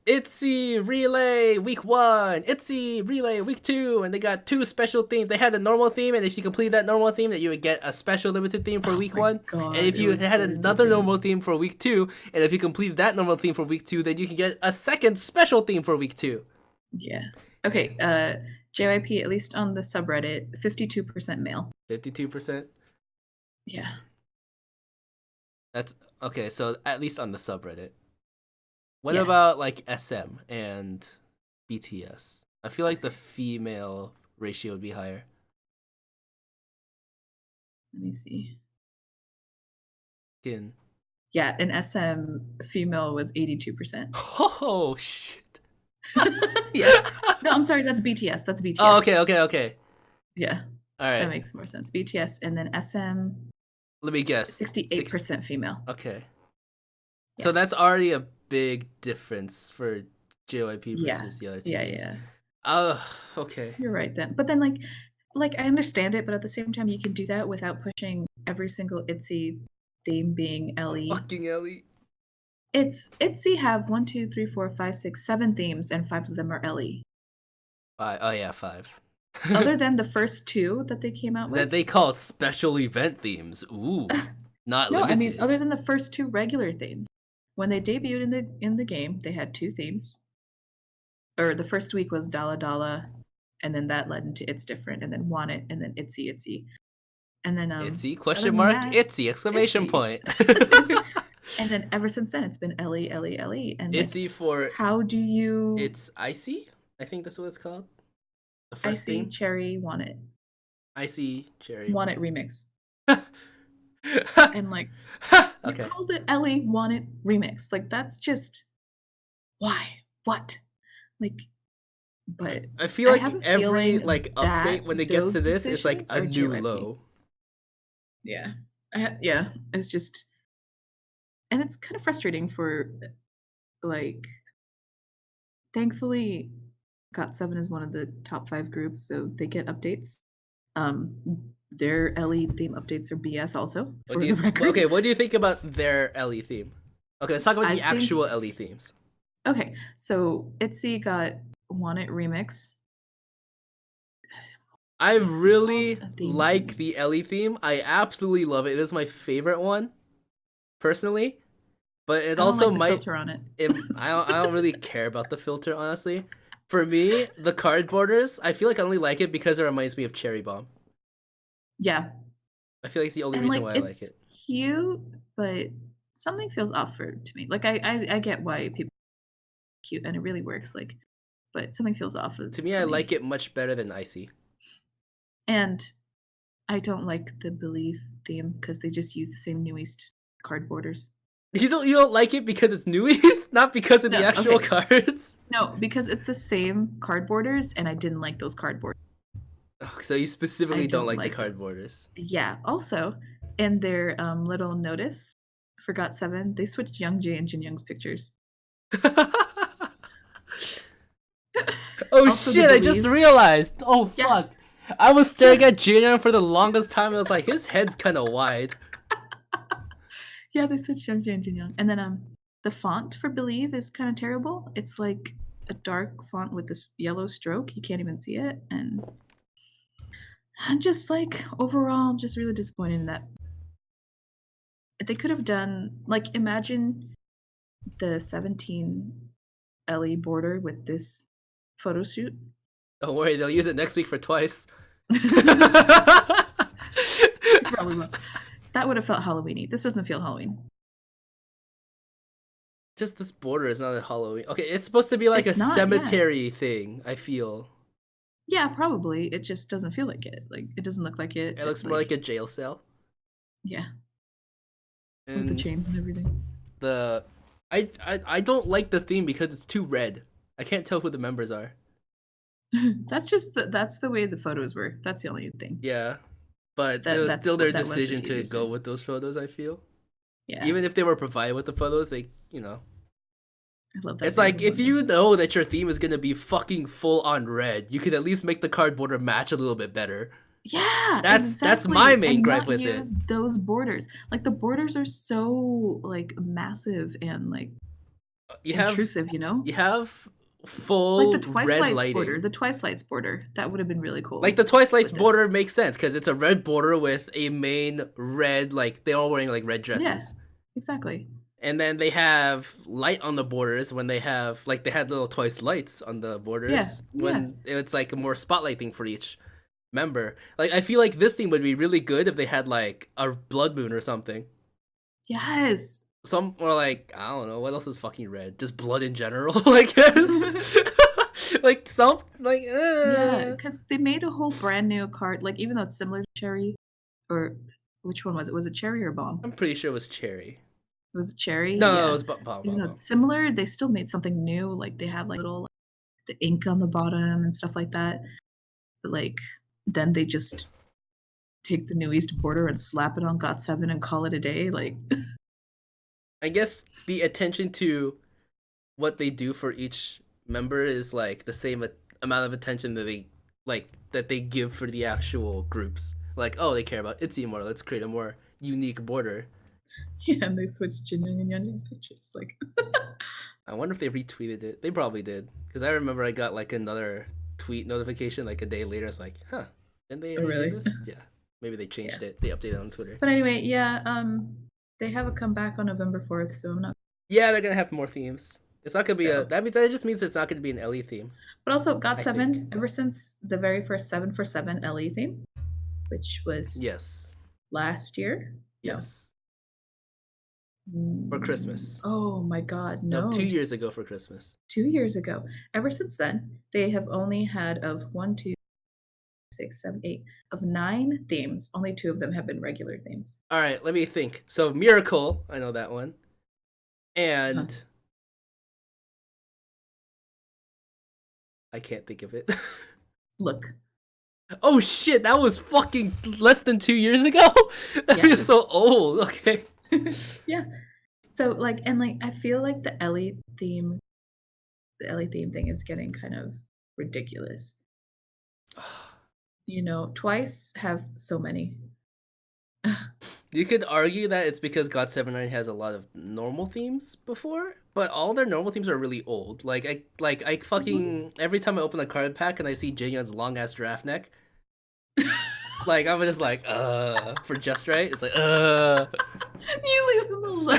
ITZY Relay Week 1, ITZY Relay Week 2, and they got 2 special themes. They had a normal theme, and if you complete that normal theme, that you would get a special limited theme for Week 1. God, and if you had another normal theme for Week 2, and if you completed that normal theme for Week 2, then you can get a second special theme for Week 2. Yeah. Okay. JYP, at least on the subreddit, 52% male. 52%? Yeah. That's okay, so at least on the subreddit. What about like SM and BTS? I feel like the female ratio would be higher. Let me see. Yeah, in SM, female was 82%. Oh, shit. Yeah. No, I'm sorry, that's BTS. That's BTS. Oh, okay. Yeah. All right. That makes more sense. BTS, and then SM. Let me guess. 68% female. Okay. Yeah. So that's already a big difference for JYP versus the other two games. Yeah. Oh, okay. You're right then. But then like I understand it, but at the same time you can do that without pushing every single ITZY theme being Ellie. Fucking Ellie. It's ITZY have 1, 2, 3, 4, 5, 6, 7 themes, and 5 of them are Ellie. 5. Oh yeah, 5. Other than the first 2 that they came out with. That they called special event themes. Ooh. Not no, limited. I mean other than the first 2 regular themes. When they debuted in the game, they had 2 themes. Or the first week was Dala Dala, and then that led into It's Different, and then Want It, and then ITZY ITZY. And then ITZY ? ITZY ! Exclamation point. And then ever since then, it's been Ellie. And ITZY for how do you? It's Icy. I think that's what it's called. The first Icy theme. Cherry Want It. Icy Cherry Want It remix. And like, okay. You called it Ellie Want It remix. Like that's just why? What? Like But I feel I like have a every feeling like that update when it gets those to this, it's like decisions a are new JYP. low. Yeah. Yeah, it's just, and it's kind of frustrating for, like, thankfully, GOT7 is one of the top 5 groups, so they get updates. Their LE theme updates are BS also, for the record. Okay, what do you think about their LE theme? Okay, let's talk about I the think- actual LE themes. Okay, so ITZY got Want It Remix. I It's really called a theme like remix. the LE theme. I absolutely love it. It is my favorite one, personally. But it I don't also like the might. filter on it. I don't really care about the filter, honestly. For me, the card borders, I feel like I only like it because it reminds me of Cherry Bomb. Yeah, I feel like it's the only and reason like why I like it's it. cute, but something feels off for to me. Like I get why people cute and it really works. Like, but something feels off. To me, I like it much better than Icy. And I don't like the Believe theme because they just use the same New East card borders. You don't like it because it's newies, not because of the actual cards. No, because it's the same card borders, and I didn't like those card borders. Oh, so you specifically don't like the card them. borders. Yeah. Also, in their little notice for GOT7, they switched Youngjae and Jin Young's pictures. Oh Also, shit! I just realized. Oh fuck! I was staring at Jin Young for the longest time. I was like, his head's kind of wide. Yeah, they switched Youngjae and Jin Young, and then the font for Believe is kind of terrible. It's like a dark font with this yellow stroke. You can't even see it, and I'm just like overall, I'm just really disappointed in that. They could have done, like, imagine the 17 LE border with this photo shoot. Don't worry, they'll use it next week for twice. Probably won't. That would have felt Halloweeny. This doesn't feel Halloween. Just this border is not a Halloween. Okay, it's supposed to be like a cemetery thing, I feel. Yeah, probably. It just doesn't feel like it. Like, it doesn't look like it. It looks more like a jail cell. Yeah. And with the chains and everything. I don't like the theme because it's too red. I can't tell who the members are. That's the way the photos were. That's the only thing. Yeah. But it was still their decision to go with those photos, I feel. Yeah. Even if they were provided with the photos, they, you know. I love that. It's like, if you know that your theme is going to be fucking full on red, you could at least make the card border match a little bit better. Yeah, that's my main gripe with it. Those borders, like the borders are so like massive and like intrusive, you know. You have full like the Twice red Lights lighting. Border, the Twice Lights border, that would have been really cool. Like the Twice Lights border makes sense because it's a red border with a main red, like they're all wearing like red dresses. Yeah, exactly. And then they have light on the borders when they have, like, they had little Twice Lights on the borders when it's like a more spotlight thing for each member. Like, I feel like this thing would be really good if they had like a blood moon or something. Yes. Or like, I don't know, what else is fucking red? Just blood in general, I guess. Yeah, because they made a whole brand new card, like, even though it's similar to Cherry, or which one was it? Was it Cherry or Bomb? I'm pretty sure it was Cherry. Was it Cherry? No, it was Bomb. Even though it's similar, they still made something new. Like, they have like little the ink on the bottom and stuff like that. But like, then they just take the New East border and slap it on GOT7 and call it a day. Like, I guess the attention to what they do for each member is like the same amount of attention that they give for the actual groups. Like, oh, they care about ITZY more. Let's create a more unique border. Yeah, and they switched Jinyoung and Yeonjung's pictures. Like, I wonder if they retweeted it. They probably did, because I remember I got like another tweet notification like a day later. It's like, huh, didn't they already do this? Yeah, maybe they changed it. They updated on Twitter. But anyway, they have a comeback on November 4th, so I'm not. Yeah, they're gonna have more themes. It's not gonna be that just means it's not gonna be an LE theme. But also, GOT7 ever since the very first 7 for 7 LE theme, which was last year. Yes. For Christmas. Oh my god, no. 2 years ago for Christmas. 2 years ago. Ever since then, they have only had of 1, 2, 6, 7, 8 of 9 themes. Only 2 of them have been regular themes. All right, let me think. So Miracle, I know that one. And I can't think of it. Look. Oh shit, that was fucking less than 2 years ago? That Yeah. feels so old. Okay. Yeah. So like, and like, I feel like the Ellie theme thing is getting kind of ridiculous. You know, Twice have so many. You could argue that it's because GOT7 has a lot of normal themes before, but all their normal themes are really old. Like I fucking every time I open a card pack and I see Jinhyun's long ass giraffe neck, like I'm just like for just right. It's like You leave him alone.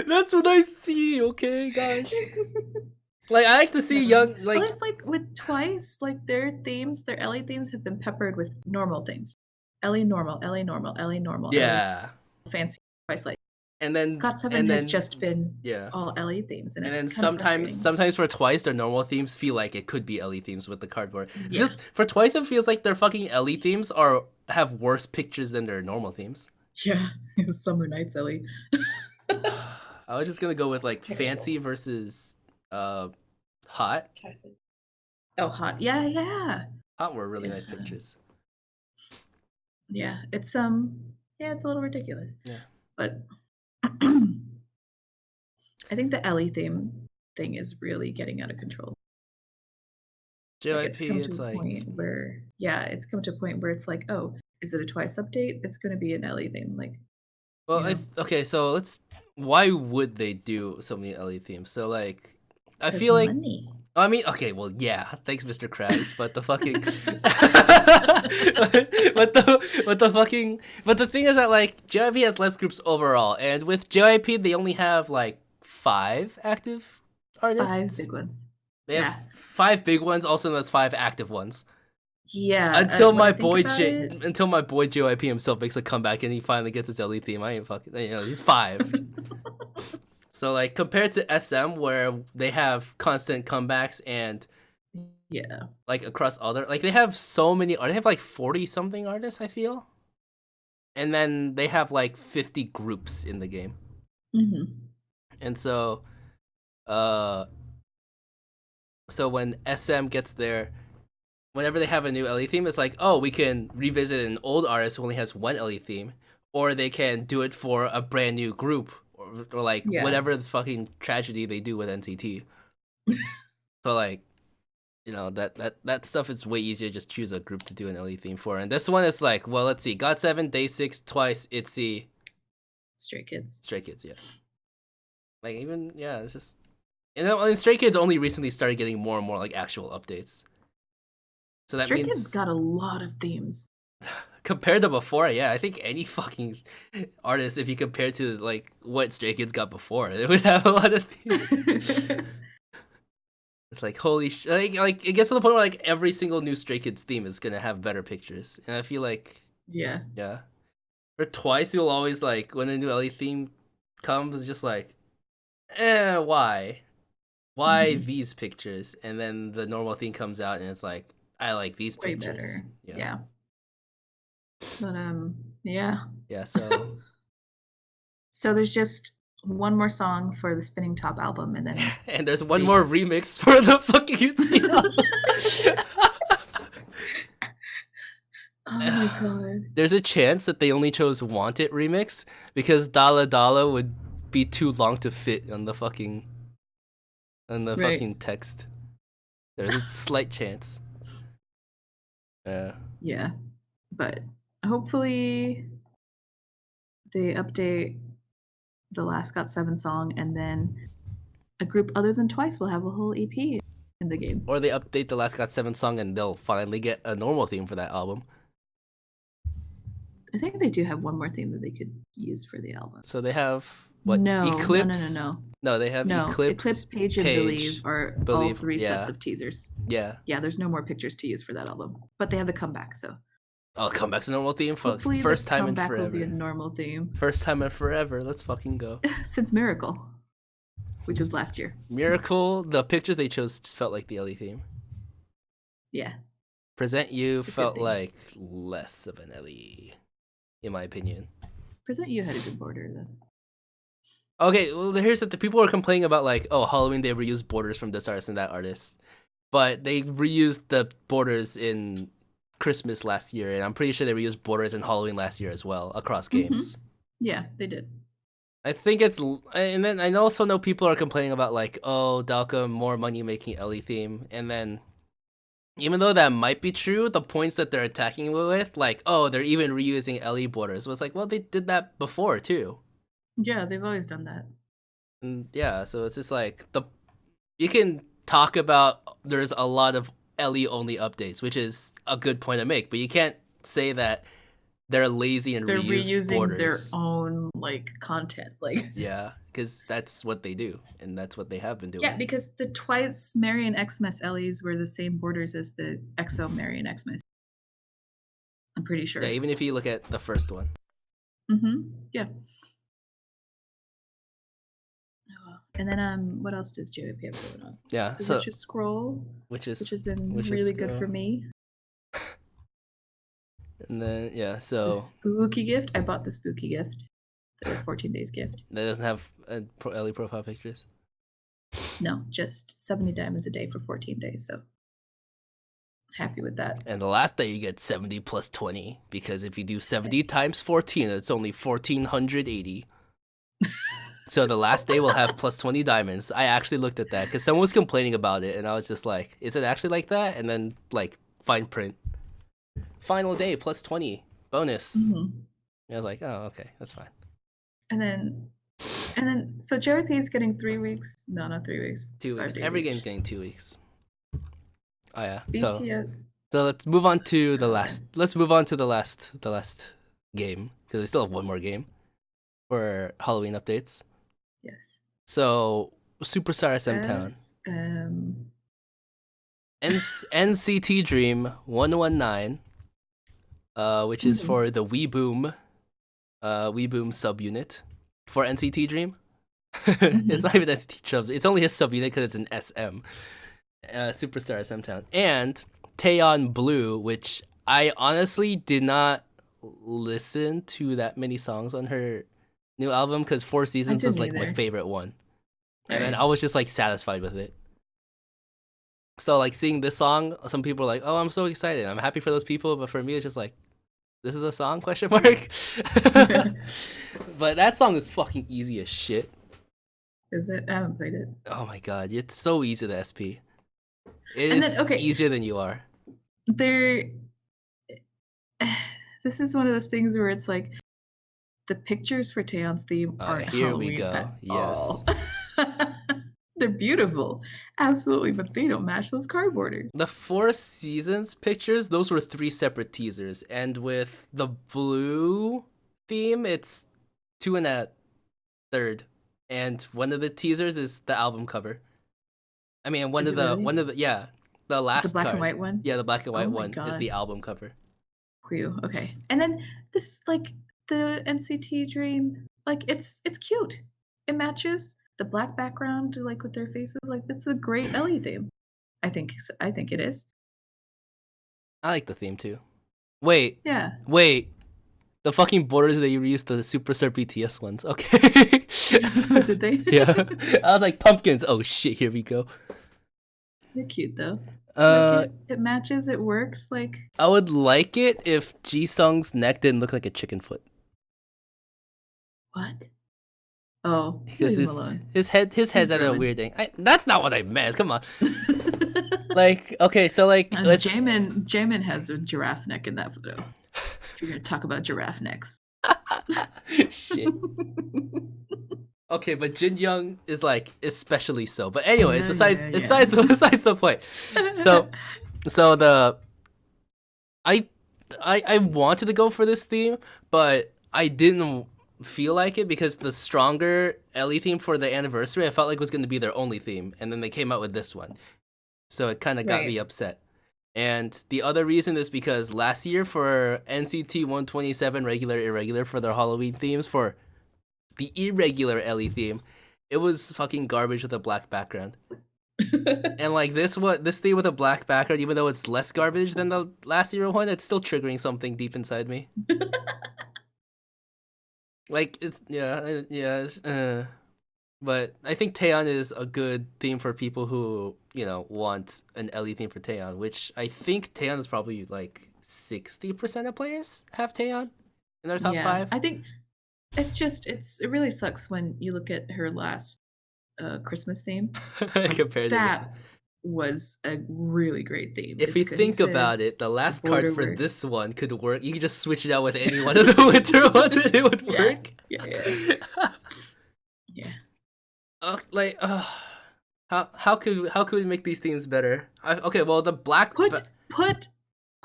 That's what I see. Okay, gosh. Like I like to see young like. Well, it's like with Twice, like their themes, their Ellie themes have been peppered with normal themes. Ellie normal, Ellie normal, Ellie normal. Yeah. Ellie fancy Twice like. And then GOT7 has just been yeah. all Ellie themes, and then it's kind of sometimes for Twice their normal themes feel like it could be Ellie themes with the cardboard. Yeah. For Twice it feels like their fucking Ellie themes have worse pictures than their normal themes. Yeah, Summer Nights Ellie. I was just gonna go with like fancy versus hot. Oh, hot. Yeah. Hot were really nice pictures. Yeah, it's it's a little ridiculous. Yeah. But I think the Ellie thing is really getting out of control. JYP, it's come to a point where it's come to a point where it's like, oh, is it a Twice update? It's going to be an Ellie theme, like. Well, okay, so why would they do so many Ellie themes? So like, I feel like money. I mean, okay, well, yeah, thanks, Mr. Krabs, but the fucking, but the thing is that like JYP has less groups overall, and with JYP they only have like 5 active artists. 5 big ones. They have 5 big ones, also known as 5 active ones. Yeah. Until my boy JYP himself makes a comeback and he finally gets his Ellie theme, I ain't fucking, he's 5. So like compared to SM where they have constant comebacks and like across other like they have so many they have like 40 something artists I feel, and then they have like 50 groups in the game. And so so when SM gets there, whenever they have a new Ellie theme, it's like, oh, we can revisit an old artist who only has 1 Ellie theme, or they can do it for a brand new group. Or like whatever the fucking tragedy they do with NCT. So like, that stuff is way easier. Just choose a group to do an LE theme for. And this one is like, well, let's see, GOT7, Day6, Twice, ITZY, Stray Kids. Yeah. Like even it's just, and Stray Kids only recently started getting more and more like actual updates. So that Stray means Kids got a lot of themes. Compared to before, I think any fucking artist, if you compare to like what Stray Kids got before, they would have a lot of things. It's like holy shit! Like it gets to the point where like every single new Stray Kids theme is gonna have better pictures, and I feel like yeah. For Twice, you'll always like when a new LE theme comes, it's just like, why these pictures? And then the normal theme comes out, and it's like, I like these way pictures. Better. Yeah. But so there's just one more song for the Spinning Top album, and then and there's one more remix for the fucking ITZY album. Oh my god. There's a chance that they only chose Want It remix because Dala Dala would be too long to fit on the fucking fucking text. There's a slight chance. Yeah. But hopefully they update the last GOT7 song, and then a group other than Twice will have a whole EP in the game. Or they update the last GOT7 song and they'll finally get a normal theme for that album. I think they do have one more theme that they could use for the album. So they have Eclipse? No, they have Eclipse, Page, and Believe are all 3 sets of teasers. Yeah. Yeah, there's no more pictures to use for that album. But they have the comeback, so. Oh, comeback's a normal theme for hopefully first time in forever. Will be a normal theme. First time in forever. Let's fucking go. Since Miracle, which was last year. Miracle, the pictures they chose felt like the LE theme. Yeah. Present You felt like less of an LE, in my opinion. Present You had a good border, though. Okay, well, here's the people are complaining about like, oh, Halloween they reused borders from this artist and that artist, but they reused the borders in Christmas last year, and I'm pretty sure they reused borders in Halloween last year as well across games. Yeah, they did. I think it's, and then I also know people are complaining about like, oh, Dalcom more money making Ellie theme, and then even though that might be true, the points that they're attacking with, like, oh, they're even reusing Ellie borders, was like, well, they did that before too. Yeah, they've always done that. And yeah, so it's just like you can talk about there's a lot of Ellie only updates, which is a good point to make, but you can't say that they're lazy and They're reusing borders. their own like content, like yeah, because that's what they do, and that's what they have been doing. Yeah, because the twice Marion Xmas Ellies were the same borders as the EXO Marion Xmas. I'm pretty sure. Yeah, even if you look at the first one. Yeah. Oh, and then what else does JYP have going on? Yeah, the so Witch's Scroll, which has been really good for me. And then yeah, so the spooky gift. I bought the spooky gift, the 14 days gift. That doesn't have Ellie profile pictures. No, just 70 diamonds a day for 14 days. So happy with that. And the last day you get 70 plus 20, because if you do 70 times 14, it's only 1480. So the last day will have plus 20 diamonds. I actually looked at that because someone was complaining about it, and I was just like, is it actually like that? And then like fine print, final day plus 20 bonus. I was like, oh, okay, that's fine. And then so JYP is getting 3 weeks. No, not 3 weeks. 2 weeks. Every game's getting 2 weeks. Oh yeah. BTS. So let's move on to the last. Let's move on to the last game, because we still have one more game for Halloween updates. Yes. So Superstar SMTOWN. NCT Dream 119, which is for the WeBoom subunit for NCT Dream. It's not even NCT sub. It's only his subunit because it's an SM. Superstar SMTOWN and Taeyeon Blue, which I honestly did not listen to that many songs on her new album because Four Seasons was like my favorite one, and then I was just like satisfied with it. So like seeing this song, some people are like, "Oh, I'm so excited! I'm happy for those people," but for me, it's just like, "This is a song?" ? But that song is fucking easy as shit. Is it? I haven't played it. Oh my god, it's so easy to SP. It is easier than you are. This is one of those things where it's like the pictures for Taeyeon's theme aren't here Halloween we go. at Yes. all. They're beautiful, absolutely, but they don't match those card borders. The Four Seasons pictures, those were 3 separate teasers, and with the blue theme, it's 2 1/3, and one of the teasers is the album cover. I mean, the last the black card. And white one. Yeah, the black and white one is the album cover. Whew, okay, and then this like the NCT Dream, like it's cute. It matches the black background, like with their faces. Like it's a great Ellie theme. I think it is. I like the theme too. Wait. Yeah. Wait. The fucking borders that you reused the Superstar BTS ones. Okay. Did they? Yeah. I was like, pumpkins. Oh shit, here we go. They're cute though. It matches, it works. Like I would like it if Jisung's neck didn't look like a chicken foot. What? Oh, because his head's at a weird thing. That's not what I meant. Come on. Like, okay, so like Jamin has a giraffe neck in that photo. If you're gonna talk about giraffe necks. Shit. Okay, but Jin Young is like especially so. But anyways, besides the point. So I wanted to go for this theme, but I didn't feel like it because the stronger Ellie theme for the anniversary I felt like was going to be their only theme, and then they came out with this one, so it kind of got me upset. And the other reason is because last year for NCT 127 regular irregular for their Halloween themes, for the irregular Ellie theme, it was fucking garbage with a black background. And like this theme with a black background, even though it's less garbage than the last year one, it's still triggering something deep inside me. Like it's But I think Taeyeon is a good theme for people who, want an Ellie theme for Taeyeon, which I think Taeyeon is probably like 60% of players have Taeyeon in their top 5. I think it really sucks when you look at her last Christmas theme. Compared to this. That was a really great theme. If we think about it, the last card for works. this one could work. You could just switch it out with any one of the winter ones and it would work. Yeah. How could we make these themes better? Okay, well the black put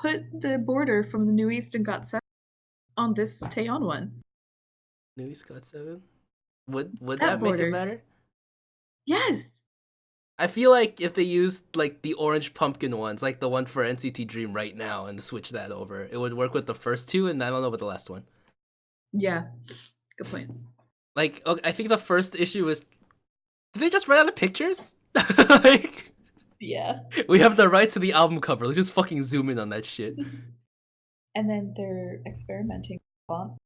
the border from the New East and Got 7 on this Taeyeon one. New East Got 7? Would that make it better? Yes. I feel like if they used like the orange pumpkin ones, like the one for NCT Dream right now, and switch that over, it would work with the first two, and I don't know about the last one. Yeah, good point. Like, okay, I think the first issue was, did they just run out of pictures? Like, yeah. We have the rights to the album cover. Let's just fucking zoom in on that shit. And then they're experimenting with fonts,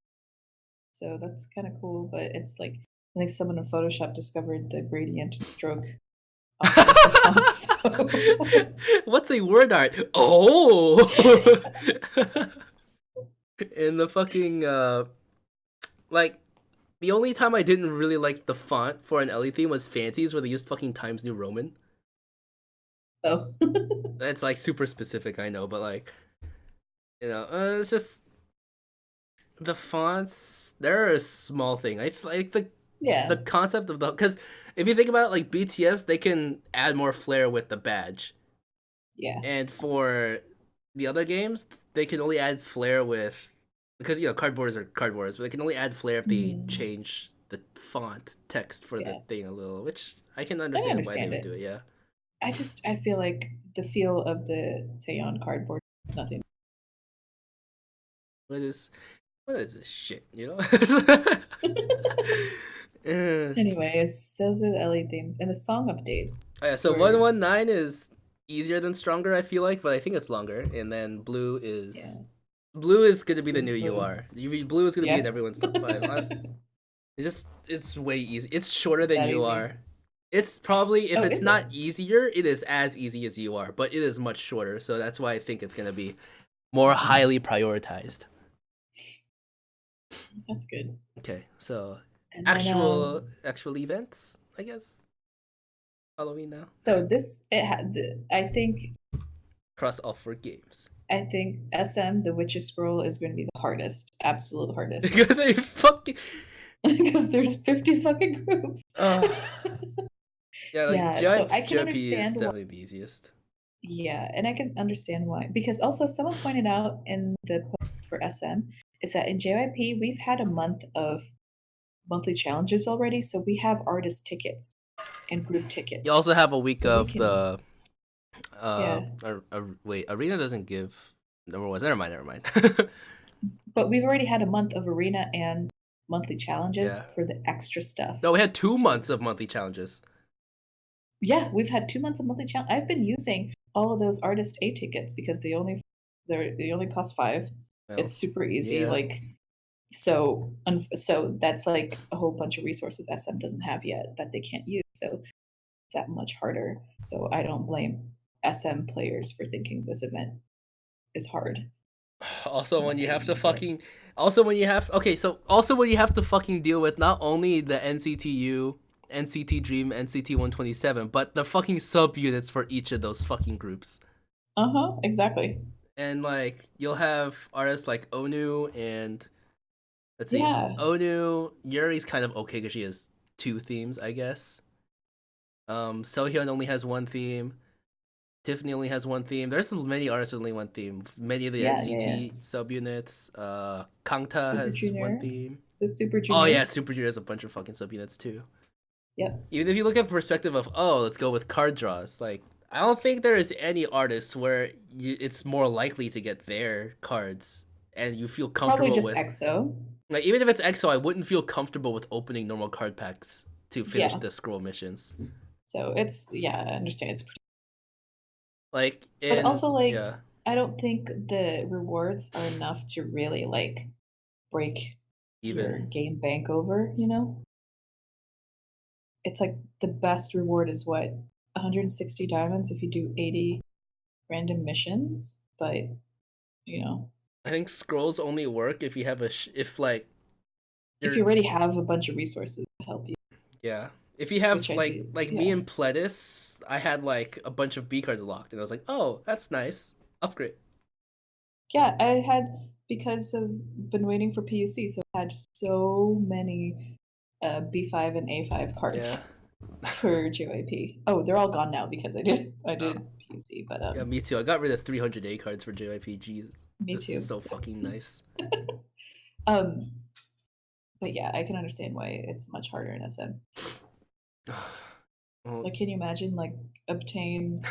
so that's kind of cool. But it's like I think someone in Photoshop discovered the gradient stroke. What's a word art? Oh. In the fucking like the only time I didn't really like the font for an Ellie theme was Fancies, where they used fucking Times New Roman. Oh. That's like super specific, I know, but like, it's just the fonts. They're a small thing. I like the concept of because if you think about it, like BTS, they can add more flair with the badge. Yeah. And for the other games, they can only add flair with, because cardboards are cardboards, but they can only add flair if they change the font text for the thing a little, which I can understand why they would do it. Yeah. I feel like the feel of the Taeyeon cardboard is nothing. What is this shit? Anyways, those are the Ellie themes and the song updates. Oh, yeah, so 119 is easier than Stronger, I feel like, but I think it's longer. And then Blue is going to be the new UR. Blue is going to be in everyone's top 5. It's way easy. It's shorter than UR. Easy. It's probably, if it's not easier, it is as easy as UR, but it is much shorter. So that's why I think it's going to be more highly prioritized. That's good. Okay, so and actual events, I guess. Halloween now. So I think across all 4 games. I think SM, the Witch's Scroll, is going to be the hardest, absolute hardest. Because because there's 50 fucking groups. Yeah, so I can understand is definitely the easiest. Yeah, and I can understand why. Because also someone pointed out in the post for SM is that in JYP we've had a month of monthly challenges already, so we have artist tickets and group tickets. You also have a week of the wait, Arena doesn't give number ones. Never mind. But we've already had a month of Arena and monthly challenges for the extra stuff. No, we had 2 months of monthly challenges. Yeah, we've had 2 months of monthly challenge. I've been using all of those artist A tickets because they only cost 5. Oh, it's super easy, so that's like a whole bunch of resources SM doesn't have yet that they can't use. So that much harder. So I don't blame SM players for thinking this event is hard. Also, when you have to fucking deal with not only the NCTU, NCT Dream, NCT 127, but the fucking subunits for each of those fucking groups. Exactly. And you'll have artists like Onu and let's see, Onu. Yuri's kind of okay because she has 2 themes, I guess. Sohyun only has 1 theme. Tiffany only has 1 theme. There's many artists with only 1 theme. Many of the NCT subunits. Kangta Super has Junior. 1 theme. The Super Juniors. Oh yeah, Super Junior has a bunch of fucking subunits too. Yep. Even if you look at the perspective of let's go with card draws. I don't think there is any artist where it's more likely to get their cards and you feel comfortable with. Probably just EXO. Even if it's EXO, I wouldn't feel comfortable with opening normal card packs to finish the scroll missions. So I understand it's pretty. But also I don't think the rewards are enough to really break your game bank over, it's like the best reward is what 160 diamonds if you do 80 random missions, but you know, I think scrolls only work if you have if like if you already have a bunch of resources to help you. Yeah. If you have Which I like do, me yeah. and PLEDIS, I had like a bunch of B cards locked, and I was like, oh, that's nice. Upgrade. Yeah, I had because of been waiting for PUC, so I had so many B5 and A5 Yeah. cards for JYP. Oh, they're all gone now because I did Oh. PUC, but Yeah, me too. I got rid of 300 A cards for JYP. me This is too. so fucking nice. Um, but yeah, I can understand why it's much harder in SM. Well, Like, can you imagine like obtain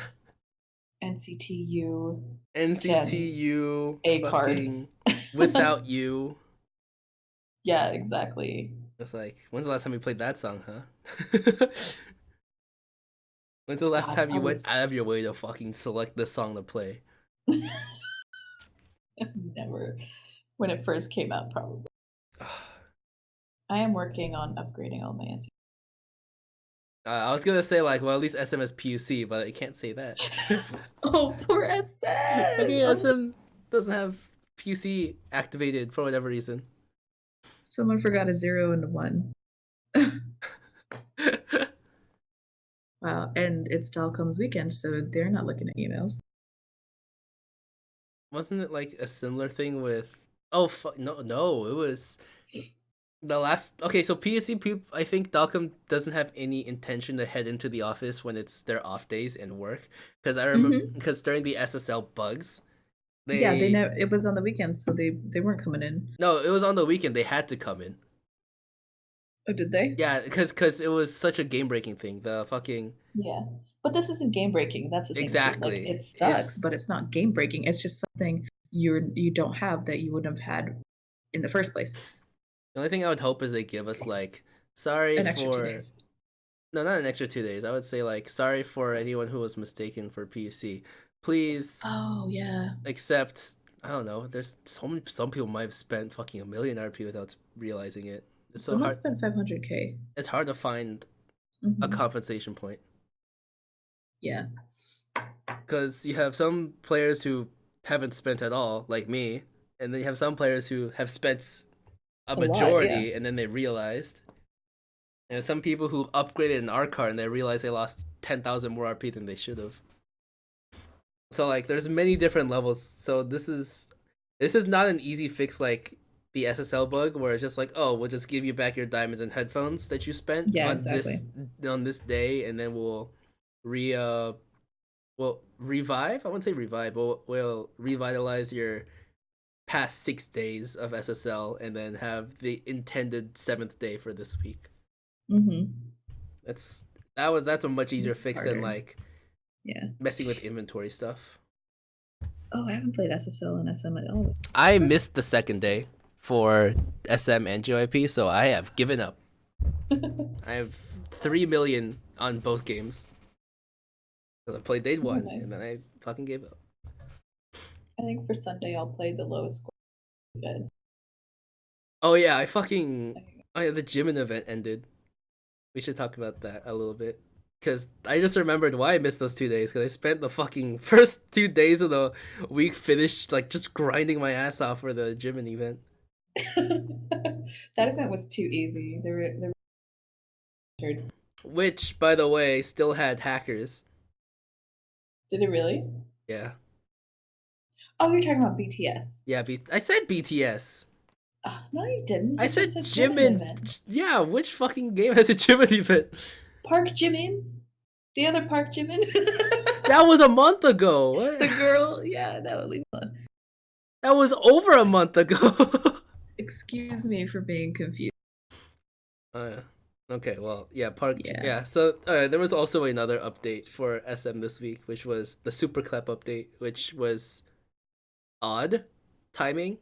NCTU NCTU A fucking card without you. Yeah, exactly. It's like, when's the last time you played that song, huh? When's the last God, time I you went was out of your way to fucking select this song to play? never when it first came out, probably. I am working on upgrading all my NCTU. I was gonna say like, well, at least SM has PUC, but I can't say that. Oh, poor SM. Okay, SM doesn't have PUC activated for whatever reason. Someone forgot a 0 and a 1. Wow, and it's Dalcom's weekend, so they're not looking at emails. Wasn't it like a similar thing with? Oh no, it was the last. Okay, so PUC people. I think Dalcom doesn't have any intention to head into the office when it's their off days and work. Because I remember because during the SSL bugs, Yeah, they never. It was on the weekend, so they weren't coming in. No, it was on the weekend. They had to come in. Oh, did they? Yeah, because it was such a game breaking thing. The fucking Yeah, but this isn't game breaking. That's the thing. exactly. Like, it sucks, but it's not game breaking. It's just something you don't have that you wouldn't have had in the first place. The only thing I would hope is they give us like sorry an extra 2 for days. No, not an extra 2 days. I would say like sorry for anyone who was mistaken for PUC. Please Oh yeah. accept. I don't know. There's some people might have spent fucking a million RP without realizing it. It's so Someone hard. spent 500K. It's hard to find a compensation point. Yeah. Because you have some players who haven't spent at all, like me, and then you have some players who have spent a majority, lot, yeah. and then they realized. And some people who upgraded an R card and they realized they lost 10,000 more RP than they should have. So like, there's many different levels. So this is not an easy fix like the SSL bug, where it's just like, oh, we'll just give you back your diamonds and headphones that you spent on this day, and then we'll revive. I wouldn't say revive, but we'll revitalize your past 6 days of SSL, and then have the intended 7th day for this week. That's a much easier fix than like messing with inventory stuff. Oh, I haven't played SSL and SM at all. I missed the 2nd day for SM and JYP, so I have given up. I have 3 million on both games. So I played day 1, and then I fucking gave up. I think for Sunday I'll play the lowest score events. Oh yeah, the Jimin event ended. We should talk about that a little bit. Because I just remembered why I missed those 2 days. Because I spent the fucking first 2 days of the week finished like just grinding my ass off for the Jimin event. That event was too easy. They were Which, by the way, still had hackers. Did it really? Yeah. Oh, you're talking about BTS. Yeah, I said BTS. No, you didn't. I said Jimin. Yeah, which fucking game has a Jimin event? Park Jimin? The other Park Jimin? That was a month ago. What? The girl? Yeah, that would leave on. That was over a month ago. Excuse me for being confused. Okay, well, yeah, Park. Yeah, so there was also another update for SM this week, which was the Super Clap update, which was odd timing.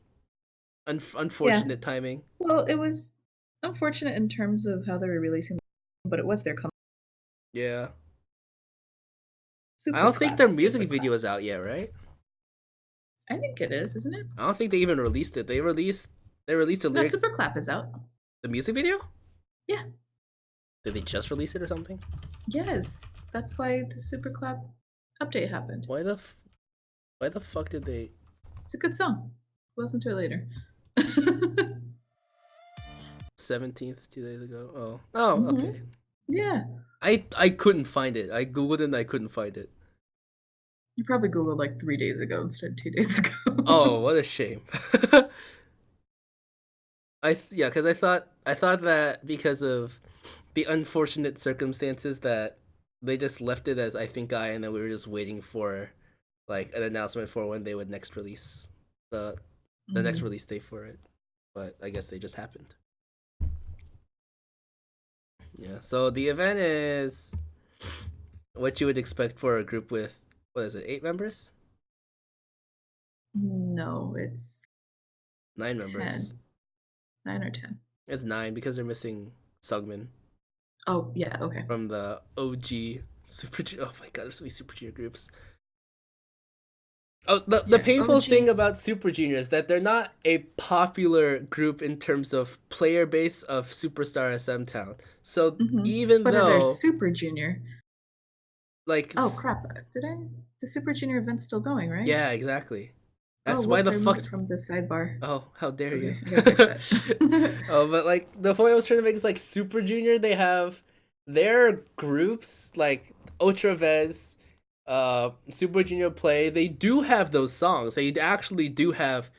Unfortunate timing. Well, it was unfortunate in terms of how they were releasing, but it was their company. Yeah. I don't think their music video is out yet, right? I think it is, isn't it? I don't think they even released it. They released a lyric. No, Super Clap is out. The music video? Yeah. Did they just release it or something? Yes, that's why the Super Clap update happened. Why the fuck did they? It's a good song. Listen to it later. 17th 2 days ago. Oh, okay. Yeah. I couldn't find it. I googled it and I couldn't find it. You probably googled like 3 days ago instead of 2 days ago. Oh, what a shame. Because I thought that because of the unfortunate circumstances that they just left it as I think and then we were just waiting for like an announcement for when they would next release the next release date for it. But I guess they just happened. Yeah. So the event is what you would expect for a group with, what is it, 8 members? No, it's 9 members. 10. 9 or 10. It's 9 because they're missing Sugmin. Oh, yeah, okay. From the OG Super Junior. Oh my god, there's so many Super Junior groups. Oh, the painful thing about Super Junior is that they're not a popular group in terms of player base of Superstar SMTOWN. So even but though they're Super Junior, like, oh crap! The Super Junior event's still going, right? Yeah, exactly. That's why the fuck from the sidebar. Oh, how dare you! That. Oh, but like the point I was trying to make is like Super Junior, they have their groups like Ultra Vez, Super Junior Play. They do have those songs. They actually do have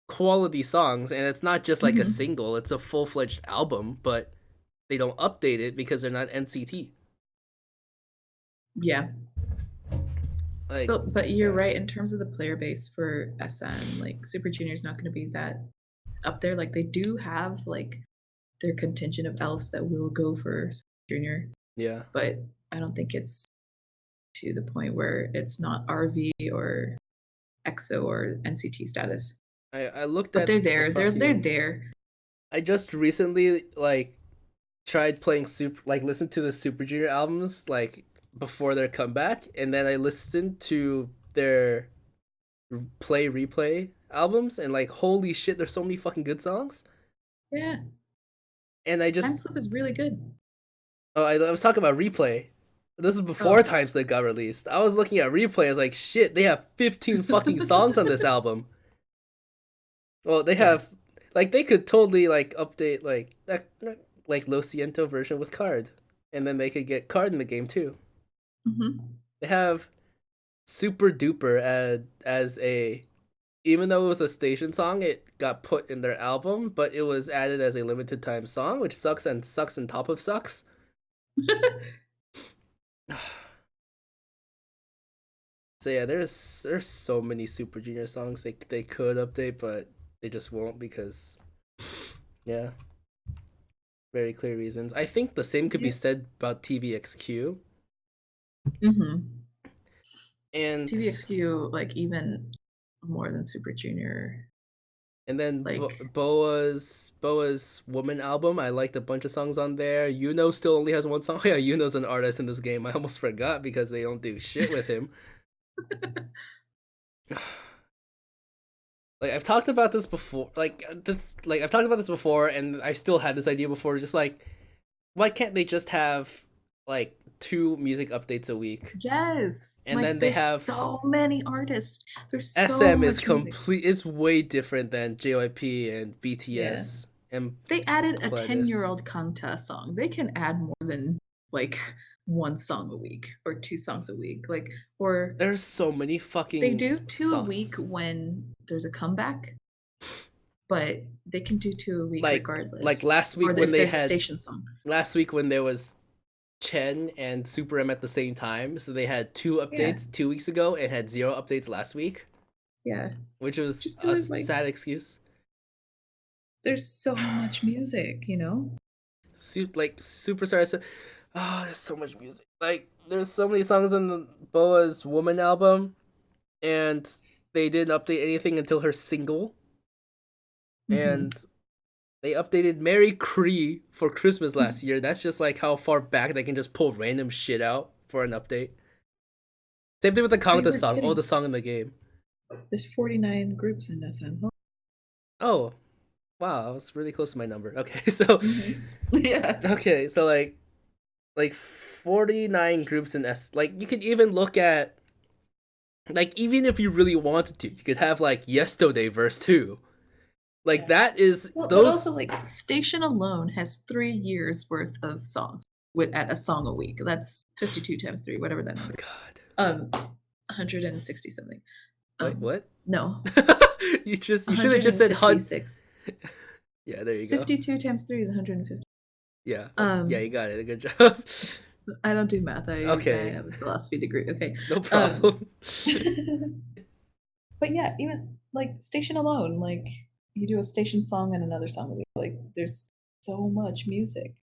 quality songs, and it's not just like a single. It's a full-fledged album, but they don't update it because they're not NCT. Yeah. Like, so, but you're right in terms of the player base for SM. Like Super Junior is not going to be that up there. Like they do have like their contingent of elves that will go for Super Junior. Yeah. But I don't think it's to the point where it's not RV or EXO or NCT status. I looked at. But they're there. They're there. I just recently like tried playing listen to the Super Junior albums like before their comeback, and then I listened to their replay albums, and like holy shit, there's so many fucking good songs. Yeah. And I just Time Slip is really good. Oh, I was talking about replay. This is before Time Slip got released. I was looking at replay. I was like, shit, they have 15 fucking songs on this album. Well, they have like they could totally like update like Lo Siento version with Card, and then they could get Card in the game too. They have Super Duper as a, even though it was a station song, it got put in their album, but it was added as a limited time song, which sucks on top of sucks. So yeah, there's so many Super Junior songs they could update, but they just won't because, yeah, very clear reasons. I think the same could be said about TVXQ. And TVXQ, like even more than Super Junior. And then like Boa's Woman album, I liked a bunch of songs on there. Yuno still only has one song. Yeah, Yuno's an artist in this game. I almost forgot because they don't do shit with him. Like I've talked about this before, and I still had this idea before. Just like, why can't they just have like 2 music updates a week? Yes, and like, then they have so many artists. There's so SM is much complete. It's way different than JYP and BTS. Yeah. And they added a 10-year-old Kangta song. They can add more than like 1 song a week or 2 songs a week. Like, or there's so many fucking. They do 2 songs. A week when there's a comeback, but they can do 2 a week regardless. Like last week when they had a station song. Last week when there was Chen and Super M at the same time, so they had 2 updates 2 weeks ago and had 0 updates last week. Yeah, which was just a sad excuse. There's so much music, you know. Superstar. There's so much music. Like there's so many songs on the Boa's Woman album, and they didn't update anything until her single. And they updated Mary Cree for Christmas last year. That's just like how far back they can just pull random shit out for an update. Same thing with the Kangta song. Kidding. The song in the game. There's 49 groups in SM. Oh, wow! I was really close to my number. Okay, so yeah. Okay, so like like 49 groups in S. Like you could even look at like even if you really wanted to, you could have like Yesterday verse 2. Like Yeah. that is Well, but those. also like Station alone has 3 years worth of songs at a song a week. That's 52 times 3, whatever that Oh number. God. 160 something. Wait, what? No. You should have just said HUD. 156. Yeah, there you go. 52 times 3 is 150. Yeah. Um, Yeah, you got it. Good job. I don't do math. I Okay. have a philosophy degree. Okay. No problem. But yeah, even like Station alone, like you do a Station song and another song a week. Like there's so much music.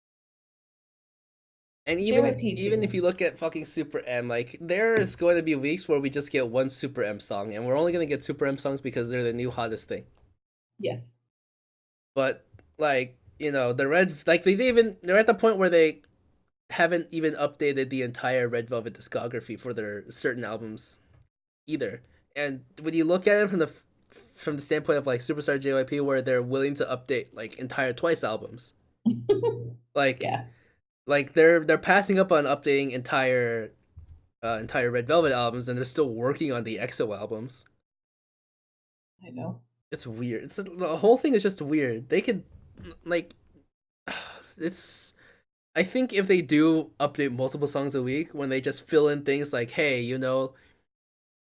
And JYP even too. if you look at fucking Super M, like there's going to be weeks where we just get one Super M song, and we're only gonna get Super M songs because they're the new hottest thing. Yes. But like the red, like they're at the point where they haven't even updated the entire Red Velvet discography for their certain albums either. And when you look at it from the standpoint of like Superstar JYP, where they're willing to update like entire Twice albums, like Yeah. like they're passing up on updating entire Red Velvet albums, and they're still working on the EXO albums. I know. It's weird. The whole thing is just weird. They could like it's. I think if they do update multiple songs a week, when they just fill in things like, hey,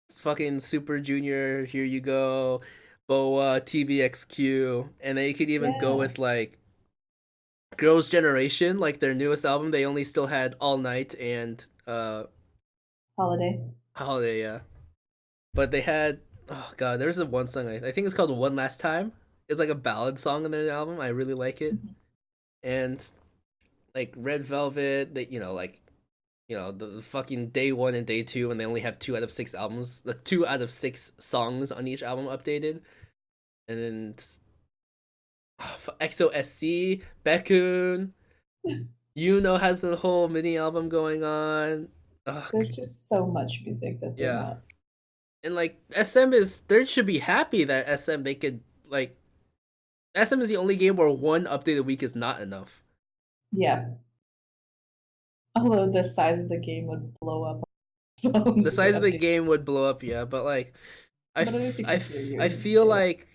it's fucking Super Junior, here you go, BoA, TVXQ, and they could even go Yeah. with like Girls' Generation, like their newest album. They only still had All Night and Holiday. Holiday, yeah. But they had, oh god, there's a one song I think it's called One Last Time. It's like a ballad song in their album. I really like it. Mhm. And like Red Velvet, they the fucking day 1 and day 2, and they only have 2 out of 6 albums, the 2 out of 6 songs on each album updated. And then XOSC, Baekhyun, has the whole mini album going on. Ugh, There's just so much music that they're yeah. not. And like they should be happy that they could like SM is the only game where one update a week is not enough. Yeah. Although the size of the game would blow up. The size of the game would blow up, yeah, but like I feel like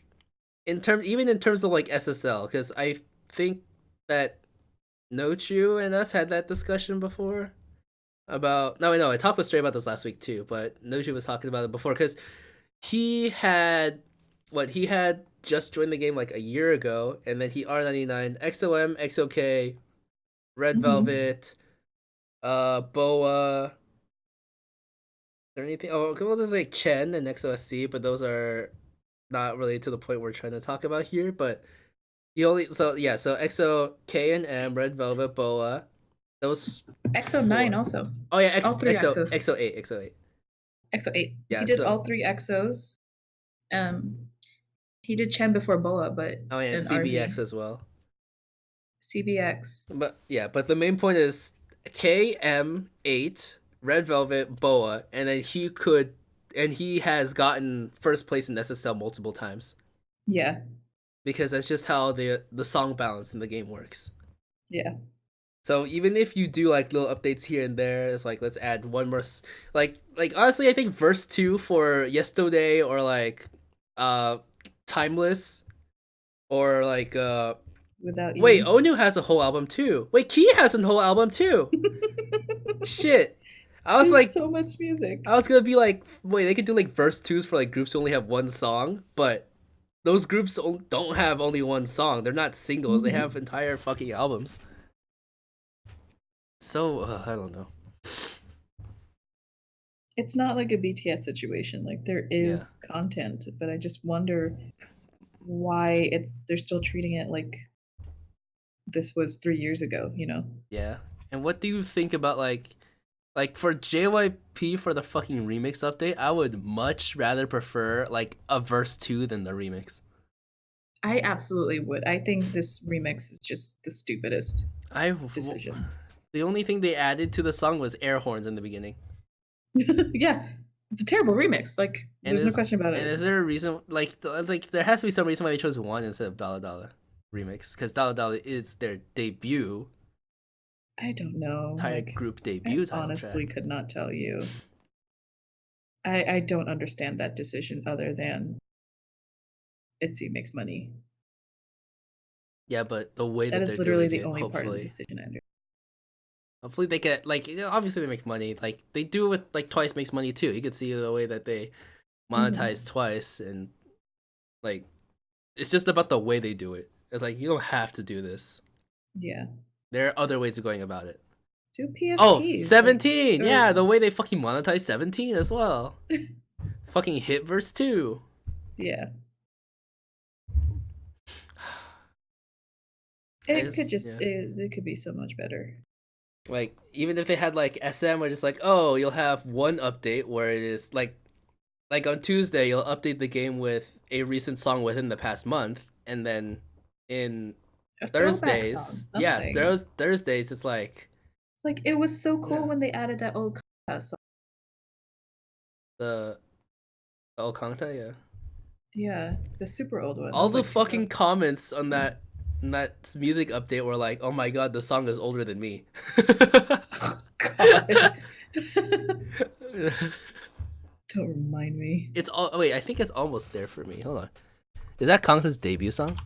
in terms of like SSL, because I think that Nochu and us had that discussion before about I talked with Stray about this last week too, but Nochu was talking about it before because he had just joined the game like a year ago, and then he R99, XOM, XOK, Red Velvet, BoA. Is there anything? Oh, well, there's like Chen and XOSC, but those are not really to the point we're trying to talk about here. But so EXO, K and M, Red Velvet, BoA. Those EXO-9 also. Oh yeah, all 3 EXOs. EXO-8, EXO-8. Yeah, he did all 3 EXOs. He did Chen before BoA, but oh yeah, and CBX as well. CBX. But the main point is KM8, Red Velvet, BoA, and then he has gotten first place in SSL multiple times. Yeah. Because that's just how the song balance in the game works. Yeah. So even if you do like little updates here and there, it's like let's add one more like honestly I think verse 2 for Yesterday or like Timeless or like Without you. Wait, Onu has a whole album too. Wait, Key has a whole album too. Shit. I was There's like so much music. I was gonna be like, wait, they could do like verse 2s for like groups who only have one song, but those groups don't have only one song. They're not singles. They have entire fucking albums. So I don't know. It's not like a BTS situation. Like there is content, but I just wonder why they're still treating it like this was 3 years ago, Yeah. And what do you think about like for JYP for the fucking remix update? I would much rather prefer like a verse 2 than the remix. I absolutely would. I think this remix is just the stupidest decision. The only thing they added to the song was air horns in the beginning. Yeah, it's a terrible remix. Like, there's no question about it. And is there a reason? Like there has to be some reason why they chose one instead of Dala Dala remix? Because Dala Dala is their debut. I don't know. Entire Like, group I debut title honestly track. could not tell you. I don't understand that decision other than ITZY makes money. Yeah, but the way That that is they're literally doing the it, only part of the hopefully. decision I understand. Hopefully they get, like, you know, obviously they make money. Like, they do it with, like, Twice makes money too. You could see the way that they monetize Twice, and, like, it's just about the way they do it. It's like, you don't have to do this. Yeah. There are other ways of going about it. Do PFPs. Oh, like, 17! or- Yeah, the way they fucking monetize 17 as well. Fucking hit verse 2. Yeah. I It could just, yeah. it could be so much better. Like, even if they had, like, SM, where just like, oh, you'll have one update where it is, like on Tuesday, you'll update the game with a recent song within the past month, and then in A throwback song, Thursdays, yeah, something. Thursdays, it's like Like, it was so cool Yeah. when they added that old song. the Kanta, yeah. Yeah, the super old one. It All was the like fucking 2000. comments on that music update were like, "Oh my god, the song is older than me." Oh, God. Don't remind me. It's all wait, I think it's almost there for me. Hold on. Is that Kangta's debut song?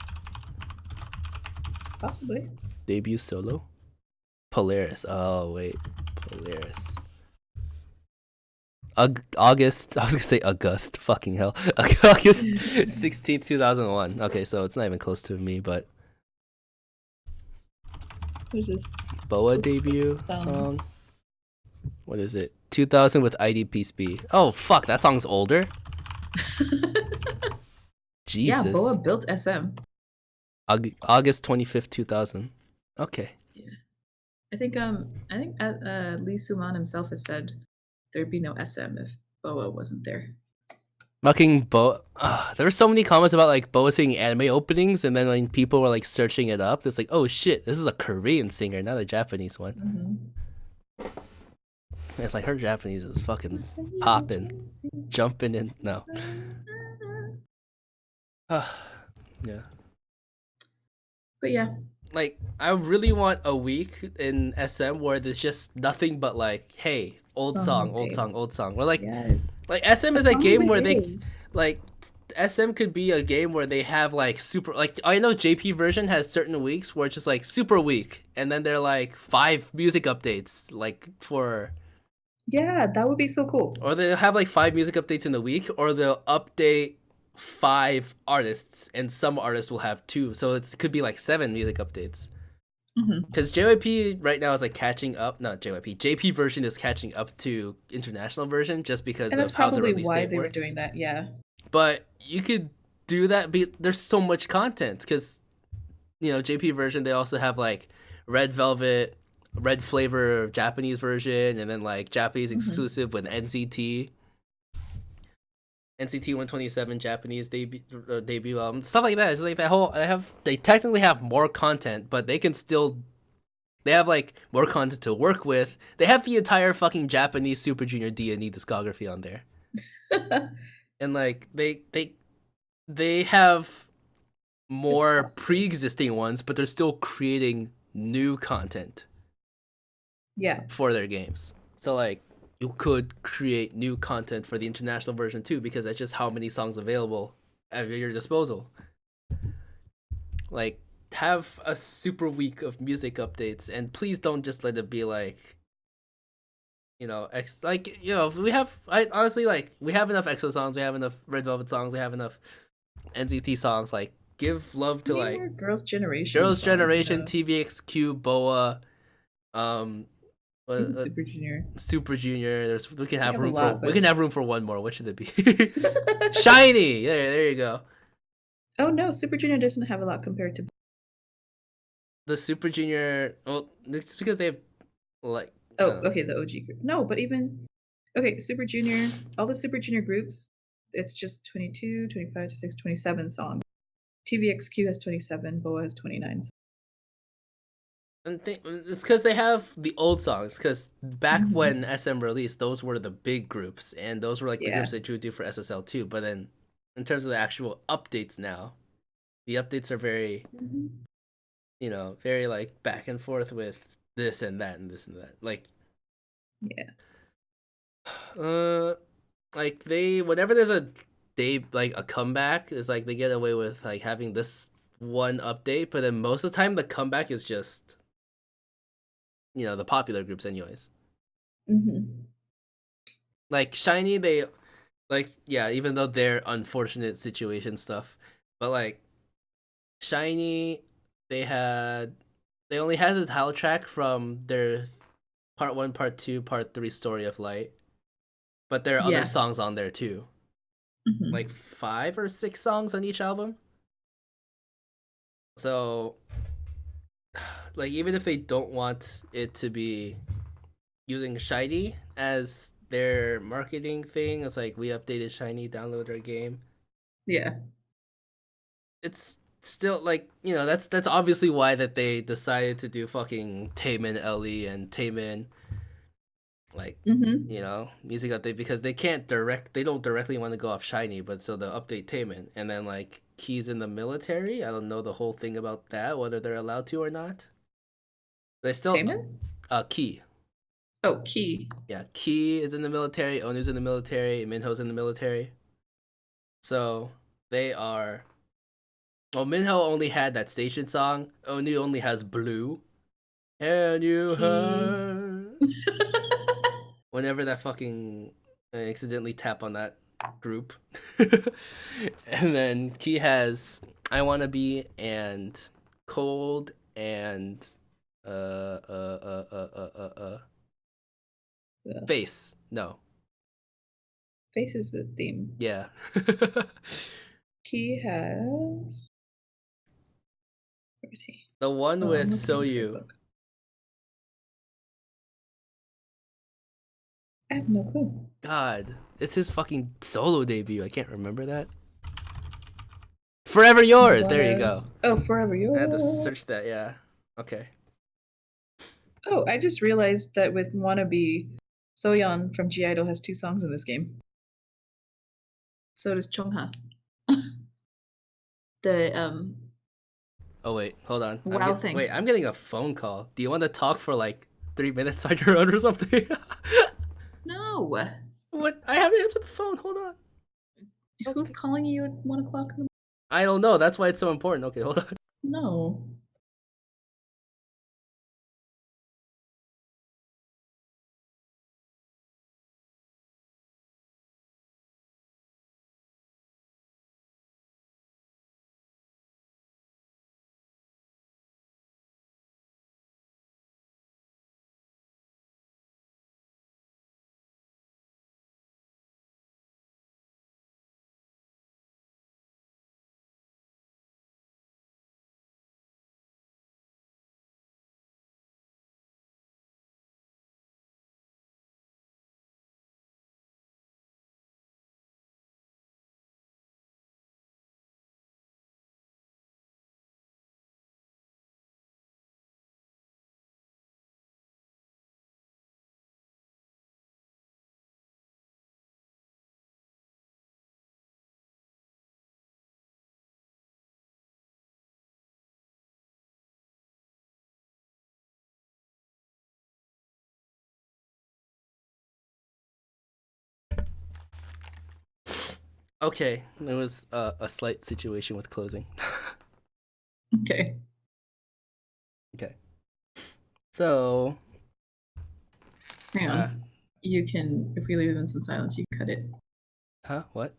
Possibly. Debut solo? Polaris. Oh wait. Polaris. August. I was gonna say August. Fucking hell. August 16th, 2001. Okay, so it's not even close to me, but What is this? Boa debut song. What is it? 2000 with IDPSB. Oh fuck, that song's older. Jesus. Yeah, Boa built SM. August 25th, 2000. Okay. Yeah. I think Lee Suman himself has said there'd be no SM if Boa wasn't there. Fucking Boa. There were so many comments about like Boa singing anime openings, and then like people were like searching it up. It's like, oh shit, this is a Korean singer, not a Japanese one. Mm-hmm. It's like her Japanese is fucking popping, jumping in. No. Yeah. But yeah. Like, I really want a week in SM where there's just nothing but like, hey, old song, old song, old song. We're like, yes. like SM is a game where they, like, SM could be a game where they have like super, like, I know JP version has certain weeks where it's just like super weak, and then they're like 5 music updates, like for. Yeah, that would be so cool. Or they'll have like 5 music updates in a week, or they'll update 5 artists, and some artists will have 2, so it could be like 7 music updates. Because JYP right now is like catching up. Not JYP. JP version is catching up to international version just because of how the release date works. That's probably why they were doing that. Yeah. But you could do that. There's so much content because, you know, JP version, they also have like Red Velvet, Red Flavor Japanese version, and then like Japanese exclusive with NCT 127 Japanese debut album, stuff like that. It's like that whole. They technically have more content, but they can still. They have like more content to work with. They have the entire fucking Japanese Super Junior D&E discography on there, and like they have more pre-existing ones, but they're still creating new content. Yeah. For their games, so like. You could create new content for the international version too, because that's just how many songs available at your disposal. Like, have a super week of music updates, and please don't just let it be like, you know, we have. I honestly like we have enough EXO songs, we have enough Red Velvet songs, we have enough NCT songs. Like, give love to like Girls' Generation, TVXQ, Boa, Super Junior. Super Junior. We can have room for one more. What should it be? Shiny. There you go. Oh no, Super Junior doesn't have a lot compared to the Super Junior. Well, it's because they have like. Okay, the OG group. No, but even Super Junior. All the Super Junior groups, it's just 22, 25, 26, 27 songs. TVXQ has 27. Boa has 29. And it's because they have the old songs. Because back when SM released, those were the big groups, and those were like the groups that you would do for SSL too. But then, in terms of the actual updates now, the updates are very, you know, very like back and forth with this and that and this and that. Like, Yeah. like whenever there's a like a comeback, is like they get away with like having this one update, but then most of the time the comeback is just, you know, the popular groups anyways. Like Shiny, they like, yeah, even though they're unfortunate situation stuff, but like Shiny, they only had the title track from their part 1, part 2, part 3 Story of Light, but there are other songs on there too. Like 5 or 6 songs on each album. So like, even if they don't want it to be using Shiny as their marketing thing, it's like, we updated Shiny, download our game. Yeah. It's still like, you know, that's obviously why that they decided to do fucking Taemin Ellie and Taemin, like, you know, music update, because they don't directly want to go off Shiny, but so they'll update Taemin. And then like Key's in the military. I don't know the whole thing about that, whether they're allowed to or not. They still Taemin? Key. Oh, Key. Yeah, Key is in the military, Onu's in the military, Minho's in the military. So they are. Well, Minho only had that station song. Onu only has Blue. And you heard. Whenever that fucking I accidentally tap on that group. And then Key has I Wanna Be and Cold and Face. No. Face is the theme. Yeah. Key has. Where is he? The one with So You. I have no clue. God, it's his fucking solo debut. I can't remember that. Forever Yours. There you go. Oh, Forever Yours. I had to search that. Yeah. Okay. Oh, I just realized that with Wannabe, Soyeon from G Idol has 2 songs in this game. So does Chungha. The Oh wait, hold on. Wow thing. Wait, I'm getting a phone call. Do you want to talk for like 3 minutes on your own or something? No. What? I haven't answered the phone. Hold on. Who's calling you at 1 o'clock in the morning? I don't know. That's why it's so important. Okay, hold on. No. Okay, there was a slight situation with closing. Okay. Okay. So. Hang on. You can, if we leave them in silence, you cut it. Huh? What?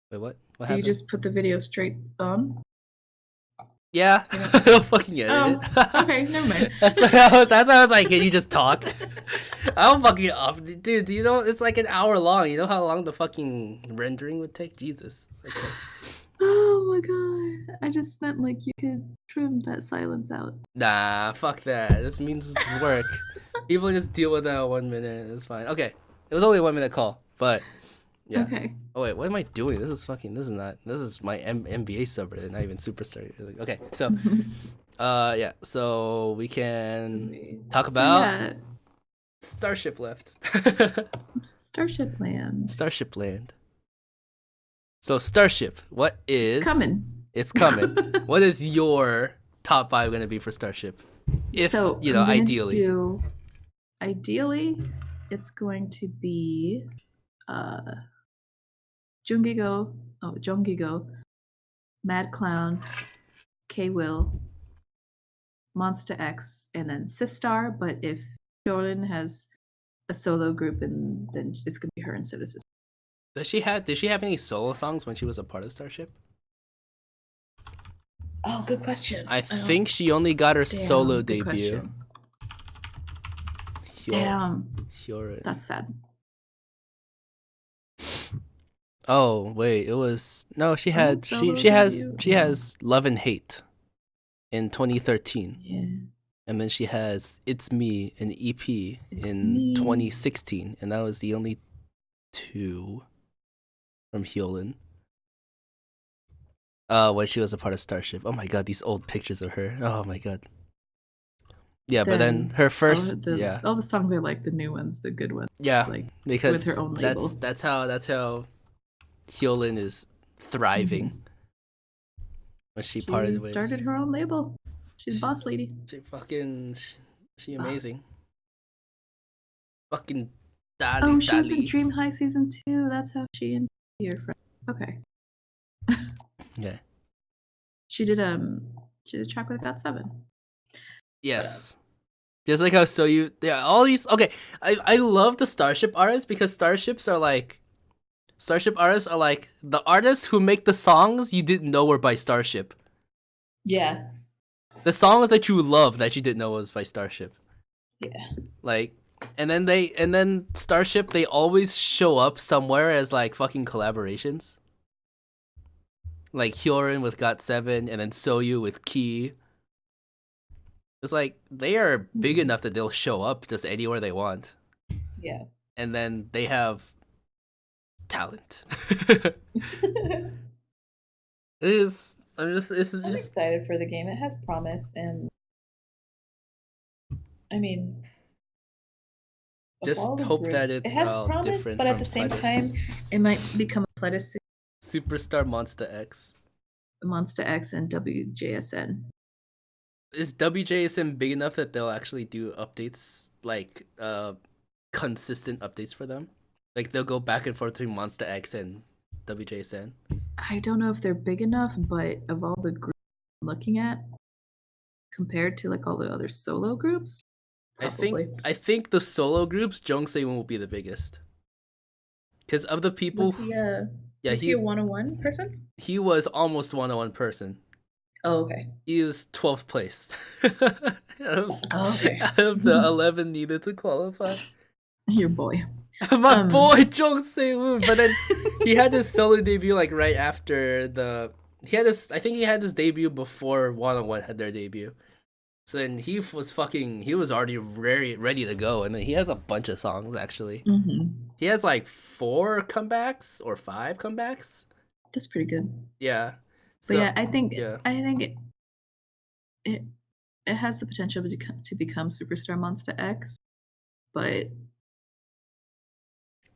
Wait, what? What Do happened? you just put the video straight on? Yeah. I'll fucking edit it. Okay, never mind. That's why I was like, can you just talk? I'll fucking off. Dude, do you know it's like an hour long? You know how long the fucking rendering would take? Jesus. Okay. Oh my god. I just meant like you could trim that silence out. Nah, fuck that. This means work. People just deal with that 1 minute. It's fine. Okay. It was only a 1 minute call, but yeah. Okay. Oh wait, what am I doing? This is my NBA subreddit, not even Superstar. Okay, so yeah, so we can talk about Starship left. Starship Land. Starship Land. So Starship, what is It's coming. It's coming. What is your top 5 gonna be for Starship? If so you know, I'm gonna ideally. Ideally, it's going to be Junggigo, Mad Clown, K Will, Monsta X, and then Sistar. But if Jordan has a solo group, and then it's gonna be her instead of Sistar. Did she have any solo songs when she was a part of Starship? Oh, good question. I think she only got her solo good debut. question. Damn. Hyorin. That's sad. Oh wait, it was no. She Oh, had solo she has debut? she has Love and Hate in 2013, Yeah. and then she has It's Me, an EP It's in Me. 2016, and that was the only two from Hyorin. When she was a part of Starship. Oh my god, these old pictures of her. Oh my god. Yeah, but then her first all the songs are like the new ones, the good ones. Yeah, like because with her own label. that's how Hyorin is thriving. Mhm. When she parted ways. Started her own label. She's boss lady. She amazing. Boss. Fucking she was in Dream High season 2. That's how she and your friend. Okay. Yeah. She did a track with GOT7. Yes. Just like how all these I love the Starship artists because Starship artists are like the artists who make the songs you didn't know were by Starship. Yeah. The songs that you love that you didn't know was by Starship. Yeah. Like and then Starship, they always show up somewhere as like fucking collaborations. Like Hyorin with GOT7 and then Soyu with Key. It's like they are big enough that they'll show up just anywhere they want. Yeah. And then they have talent. I'm excited for the game. It has promise, and I mean, just hope that it has promise, but at the same time, it might become a PLEDIS. Superstar Monsta X. Monsta X and WJSN. Is WJSN big enough that they'll actually do updates, like consistent updates for them? Like they'll go back and forth between Monsta X and WJSN? I don't know if they're big enough, but of all the groups I'm looking at, compared to like all the other solo groups, probably. I think the solo groups, Jongsae will be the biggest. Because of the people... Was he a 101 person? He was almost 101 person. Oh, okay. He is 12th place. Okay. Out of the 11 needed to qualify. Your boy. My boy, Jongsae Woon. But then he had his solo debut like right after I think he had his debut before 101 had their debut. So then he was already ready to go. And then he has a bunch of songs, actually. Mm-hmm. He has like 4 comebacks or 5 comebacks. That's pretty good. Yeah. But yeah, I think it has the potential to become Superstar Monsta X, but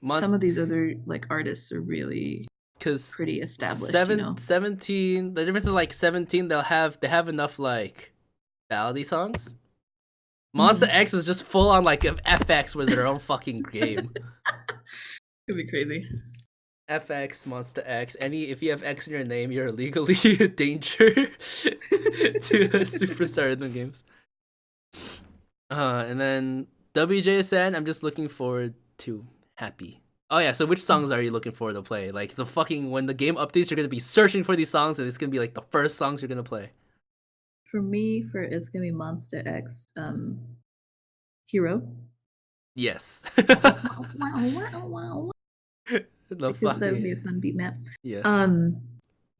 some of these other like artists are really pretty established. 17. The difference is like 17. They have enough like ballady songs. Monsta X is just full on like if FX was their own fucking game. It'd be crazy. FX, Monsta X. If you have X in your name, you're legally a danger to a superstar in the games. And then WJSN, I'm just looking forward to Happy. Oh yeah, so which songs are you looking forward to play? Like when the game updates, you're gonna be searching for these songs, and it's gonna be like the first songs you're gonna play. For me, it's gonna be Monsta X, Hero. Yes. That would be a fun beat map. Yes.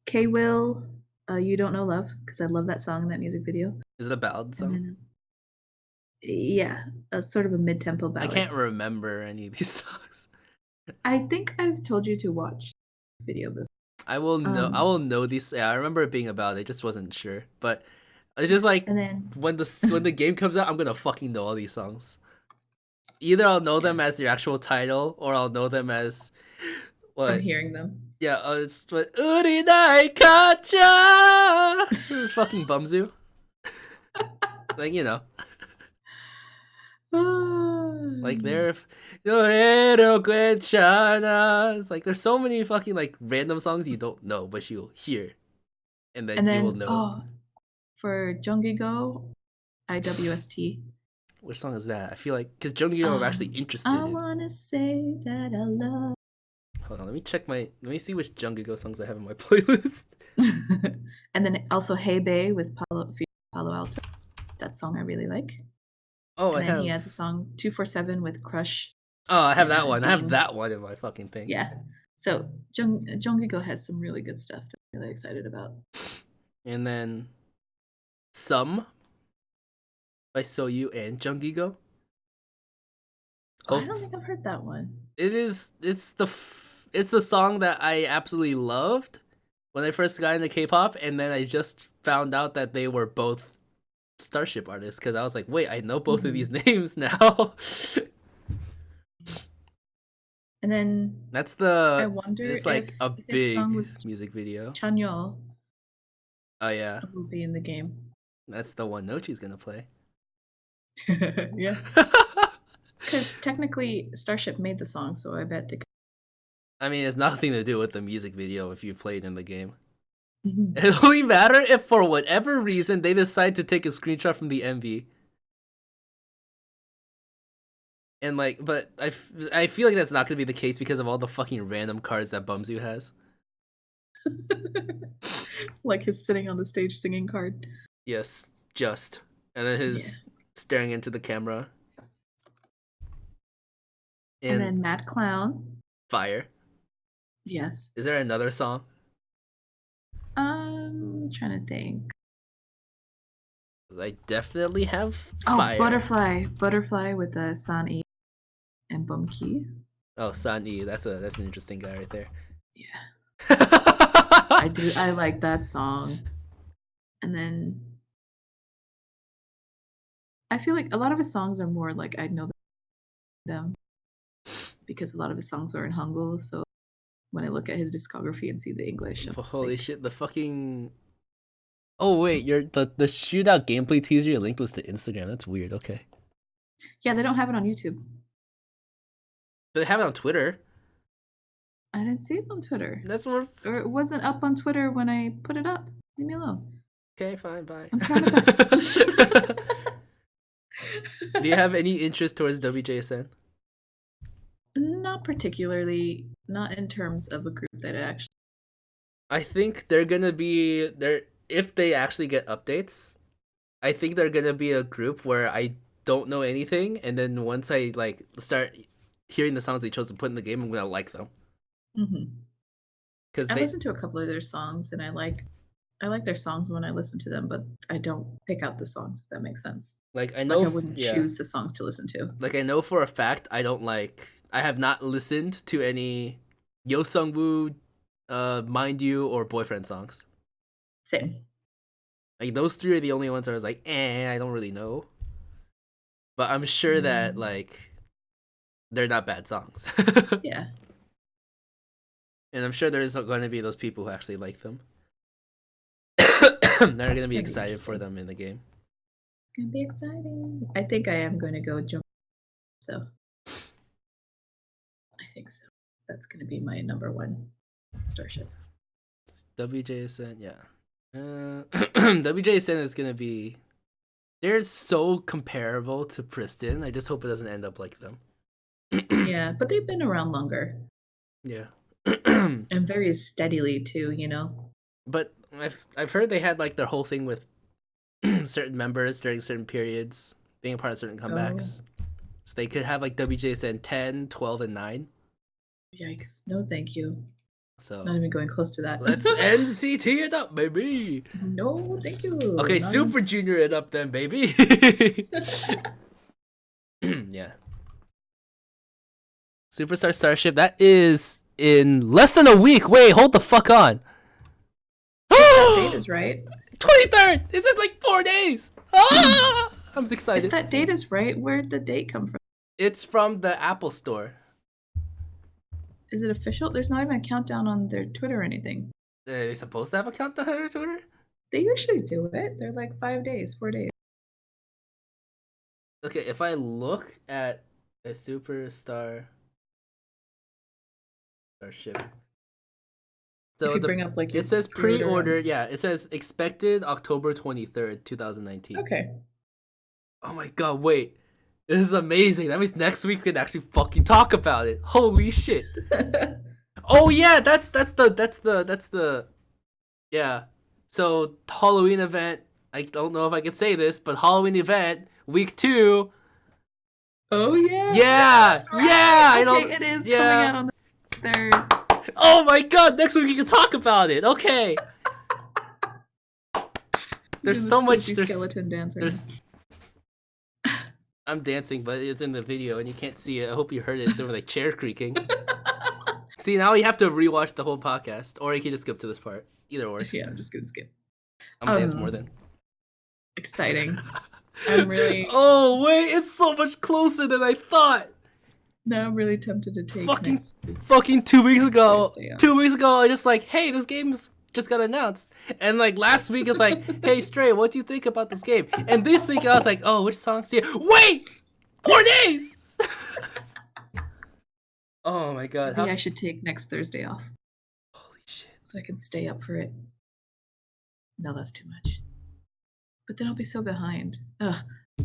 K Will, You Don't Know Love, because I love that song and that music video. Is it a ballad song? Then, yeah, a sort of a mid-tempo ballad. I can't remember any of these songs. I think I've told you to watch the video before. I will know these. Yeah, I remember it being a ballad. I just wasn't sure, but it's just like, and then when the game comes out, I'm gonna fucking know all these songs. Either I'll know them as the actual title, or I'll know them as what? From hearing them. Yeah, it's what Urinai Kacha. Fucking Bumzu. Like, you know, like Um, they're it's like there's so many fucking like random songs you don't know, but you'll hear, and then and you will then know. for Junggigo, IWST. Which song is that? I feel like because Jungkook I'm actually interested I in. wanna say that I love. Hold on, let me see which Jungkook songs I have in my playlist. And then also Hey Bae with Palo Alto. That song I really like. Oh, And I then he have. has a song 247 with Crush. Oh, I have And that one. I have Dean. that one in my fucking thing. Yeah. So Jungkook has some really good stuff that I'm really excited about. And then Some by Soyu and Jungkook. Oh, I don't think I've heard that one. It's the song that I absolutely loved when I first got into K-pop, and then I just found out that they were both Starship artists because I was like, wait, I know both of these names now. And then I wonder it's like a if his song big with music video. Chanyeol Oh yeah, will be in the game. that's the one Nochi's gonna play. Yeah. Because technically Starship made the song, so I bet they could. I mean, it's nothing to do with the music video if you played in the game. It only matter if for whatever reason they decide to take a screenshot from the MV. And like, but I feel like that's not gonna be the case because of all the fucking random cards that Bumzu has. Like his sitting on the stage singing card. Yes, just. And then his staring into the camera. And then Mad Clown. Fire. Yes. Is there another song? I'm trying to think. I definitely have Fire. Oh, Butterfly with San-E and Bumki. Oh, San-E, that's an interesting guy right there. Yeah. I like that song. And then I feel like a lot of his songs are more like I know them because a lot of his songs are in Hangul. So when I look at his discography and see the English, I'm Holy like, shit, the fucking... Oh wait, the shootout gameplay teaser you linked was to Instagram. That's weird. Okay. yeah, they don't have it on YouTube. But they have it on Twitter. I didn't see it on Twitter. That's more. Or it wasn't up on Twitter when I put it up. Leave me alone. Okay, fine, bye. I'm trying my best. Do you have any interest towards WJSN? Not particularly. Not in terms of a group that it actually. I think they're gonna be there if they actually get updates. I think they're gonna be a group where I don't know anything, and then once I like start hearing the songs they chose to put in the game, I'm gonna like them. Because I listened to a couple of their songs, and I like their songs when I listen to them, but I don't pick out the songs. If that makes sense. Like I know, I wouldn't choose the songs to listen to. Like I know for a fact, I have not listened to any Yo Sungwoo, Mind You, or Boyfriend songs. Same. Like those three are the only ones where I was like, I don't really know. But I'm sure that like they're not bad songs. Yeah. And I'm sure there's going to be those people who actually like them. They're going to be excited for them in the game. It's going to be exciting. I think I am going to go jump. So I think so. That's going to be my number one Starship. WJSN, yeah. WJSN is going to be... They're so comparable to Priston. I just hope it doesn't end up like them. Yeah, but they've been around longer. Yeah. And very steadily too, you know. But I've heard they had like their whole thing with certain members during certain periods being a part of certain comebacks. So they could have like WJSN 10, 12, and 9. Yikes. No, thank you. So not even going close to that. Let's NCT it up, baby. No, thank you. Okay, Super Junior it up then, baby. Yeah. Superstar Starship, that is in less than a week. Wait, hold the fuck on. That date is right. 23rd! It's in like 4 days! Ah! I'm excited. If that date is right, where'd the date come from? It's from the Apple Store. Is it official? There's not even a countdown on their Twitter or anything. Are they supposed to have a countdown on their Twitter? They usually do it. They're like 5 days, 4 days. Okay, if I look at a Starship. So if you bring up like your it says pre-order. pre-order. Yeah, it says expected October 23rd, 2019. Okay. Oh my god, wait. This is amazing. That means next week we can actually fucking talk about it. Holy shit. Oh yeah, that's the yeah. So Halloween event. I don't know if I can say this, but Halloween event week 2. Oh yeah. Yeah, Right. yeah. Okay, I know. it is Yeah. coming out on the 3rd. Oh my god, next week we can talk about it. Okay. There's so much. There's skeleton dancer. I'm dancing, but it's in the video and you can't see it. I hope you heard it. There was like chair creaking. See, now you have to rewatch the whole podcast, or you can just skip to this part. Either works. Yeah, I'm just gonna skip. I'm gonna dance more than. Exciting. I'm really. Oh wait, it's so much closer than I thought. Now I'm really tempted to take. Fucking 2 weeks ago. Thursday off. 2 weeks ago, I just like, hey, this game's just got announced, and like last week it's like, hey, Stray, what do you think about this game? And this week I was like, oh, which songs do you? Wait, 4 days. Oh my god. Maybe I should take next Thursday off. Holy shit. So I can stay up for it. No, that's too much. But then I'll be so behind. Ugh.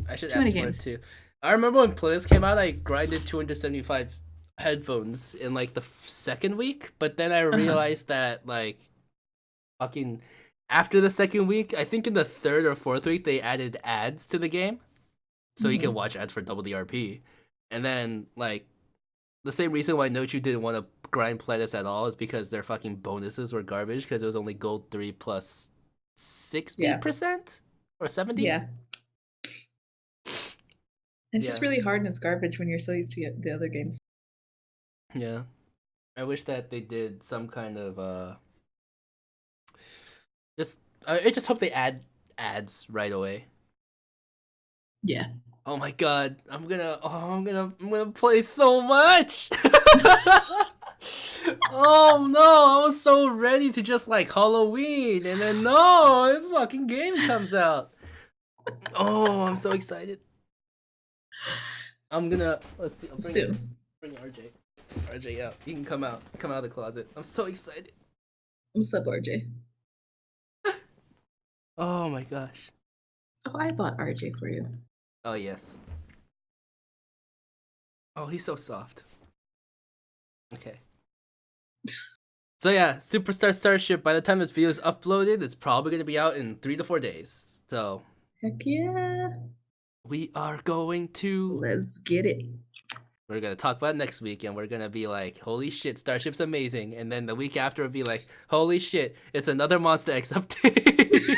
I should Too ask many for games. it too. I remember when PLEDIS came out, I grinded 275 headphones in like the second week, but then I realized that like fucking after the second week, I think in the third or fourth week they added ads to the game, so you can watch ads for double the RP. And then like the same reason why Nochu didn't want to grind PLEDIS at all is because their fucking bonuses were garbage because it was only gold 3 plus 60% or 70. Yeah. It's just really hard and it's garbage when you're so used to get the other games. Yeah. I wish that they did some kind of I just hope they add ads right away. Yeah. Oh my god, I'm gonna play so much. Oh no, I was so ready to just like Halloween, and then no, this fucking game comes out. Oh, I'm so excited. Let's see. Bring RJ. RJ out. You can come out of the closet. I'm so excited. What's up, RJ? Oh my gosh. Oh, I bought RJ for you. Oh yes. Oh, he's so soft. Okay. So yeah, Superstar Starship, by the time this video is uploaded, it's probably going to be out in 3 to 4 days. So heck yeah. We are going to... Let's get it. We're going to talk about it next week, and we're going to be like, holy shit, Starship's amazing. And then the week after, it'll be like, holy shit, it's another Monster X update.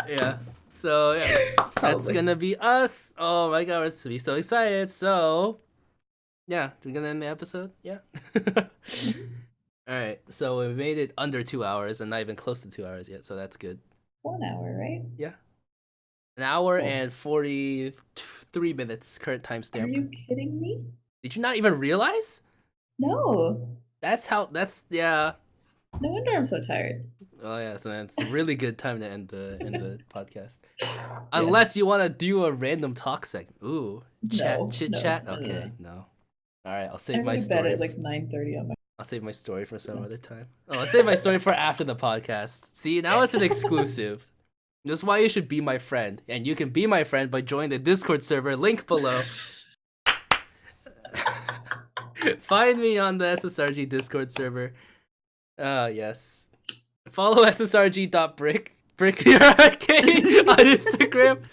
Yeah. So, yeah. That's going to be us. Oh my god, we're going to be so excited. So, yeah. We're going to end the episode? Yeah. Alright, so we made it under 2 hours, and not even close to 2 hours yet, so that's good. 1 hour, right? Yeah. 1 hour and 43 minutes current timestamp. Are you kidding me? Did you not even realize? No. Yeah. No wonder I'm so tired. Oh yeah, so that's a really good time to end the podcast. Unless you want to do a random talk segment. Ooh, chit chat. Okay, no. All right, I'll save my story. I bed at like 9:30 on my. I'll save my story for some other time. Oh, I'll save my story for after the podcast. See, now it's an exclusive. That's why you should be my friend. And you can be my friend by joining the Discord server, link below. Find me on the SSRG Discord server. Yes. Follow SSRG.brick, brick your arcade on Instagram.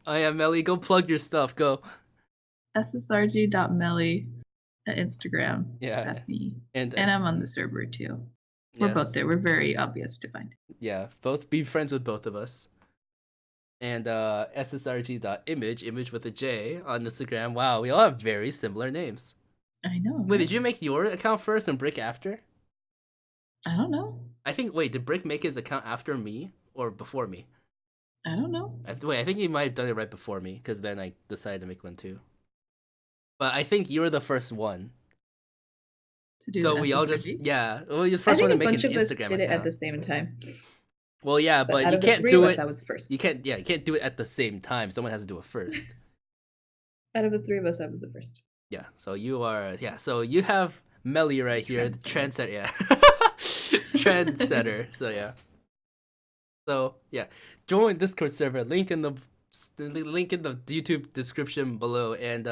I am Melly. Go plug your stuff. Go. SSRG.Melly at Instagram. Yeah. That's me. And I'm on the server too. We're both there. We're very obvious to find. Yeah, be friends with both of us. And SSRG.image, image with a J on Instagram. Wow, we all have very similar names. I know. Wait, did you make your account first and Brick after? I don't know. Did Brick make his account after me or before me? I don't know. I think he might have done it right before me, because then I decided to make one too. But I think you were the first one. To do so we all just the first one to make an Instagram account. did it at the same time. Well, yeah, but out you of the can't three do of us, it. I was the first. You can't do it at the same time. Someone has to do it first. Out of the three of us, I was the first. Yeah. So you are. Yeah. So you have Melly right here, the trendsetter. Yeah. Trendsetter. So yeah. So yeah, join Discord server. Link in the YouTube description below, and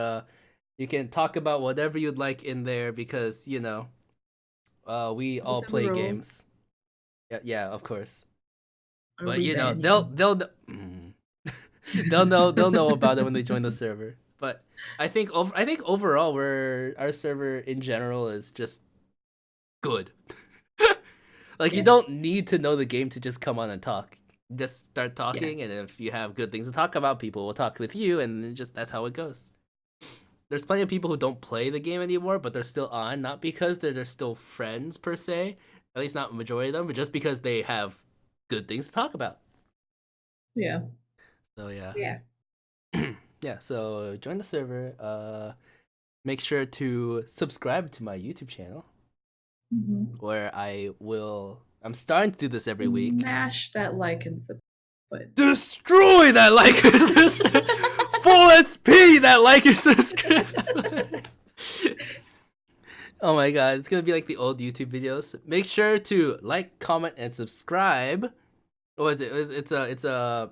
you can talk about whatever you'd like in there because we all Within play the rules. games. Yeah, of course. Or But we ban they'll they'll know about it when they join the server. But I think overall our server in general is just good. Like you don't need to know the game to just come on and talk. Just start talking, and if you have good things to talk about, people will talk with you, and just that's how it goes. There's plenty of people who don't play the game anymore, but they're still on, not because they're still friends per se, at least not the majority of them, but just because they have good things to talk about. Yeah. So yeah. Yeah. Yeah, so join the server. Make sure to subscribe to my YouTube channel, where I'm starting to do this every week. Smash that like and subscribe. Destroy that like and subscribe. Full SP that like and subscribe. Oh my god, it's gonna be like the old YouTube videos. Make sure to like, comment, and subscribe. What is it? It's a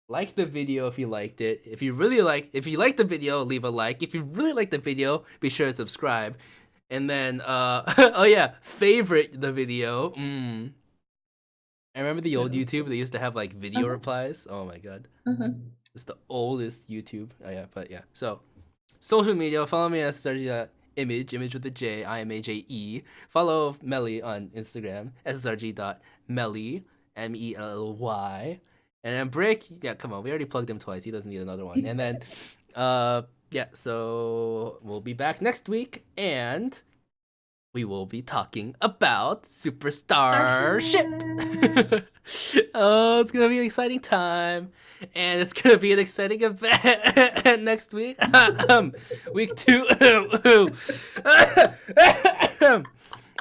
like the video if you liked it. If you like the video, leave a like. If you really like the video, be sure to subscribe. And then oh yeah, favorite the video. I remember the old YouTube. They used to have like video replies. Oh my god, it's the oldest YouTube. Oh yeah, but yeah. So social media, follow me at SSRG image with a J, IMAJE. Follow Melly on Instagram, SSRG.Melly, MELLY. And then Brick, yeah, come on, we already plugged him twice. He doesn't need another one. And then, yeah, so we'll be back next week, and we will be talking about Super Starship. Oh, it's gonna be an exciting time, and it's gonna be an exciting event next week. Week 2.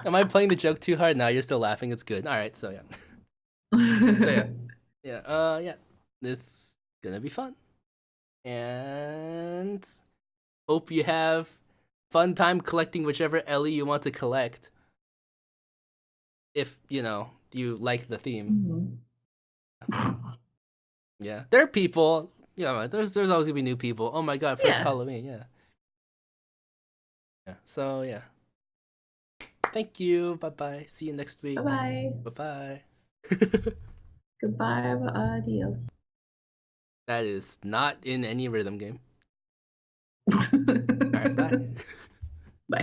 Am I playing the joke too hard? No, you're still laughing. It's good. All right, so yeah. So yeah, this is gonna be fun, and hope you have fun time collecting whichever Ellie you want to collect. If you like the theme. Yeah, there are people. Yeah, there's always gonna be new people. Oh my god, first Halloween, yeah. So yeah. Thank you. Bye bye. See you next week. Bye bye. Goodbye. Adios. That is not in any rhythm game. All right, bye.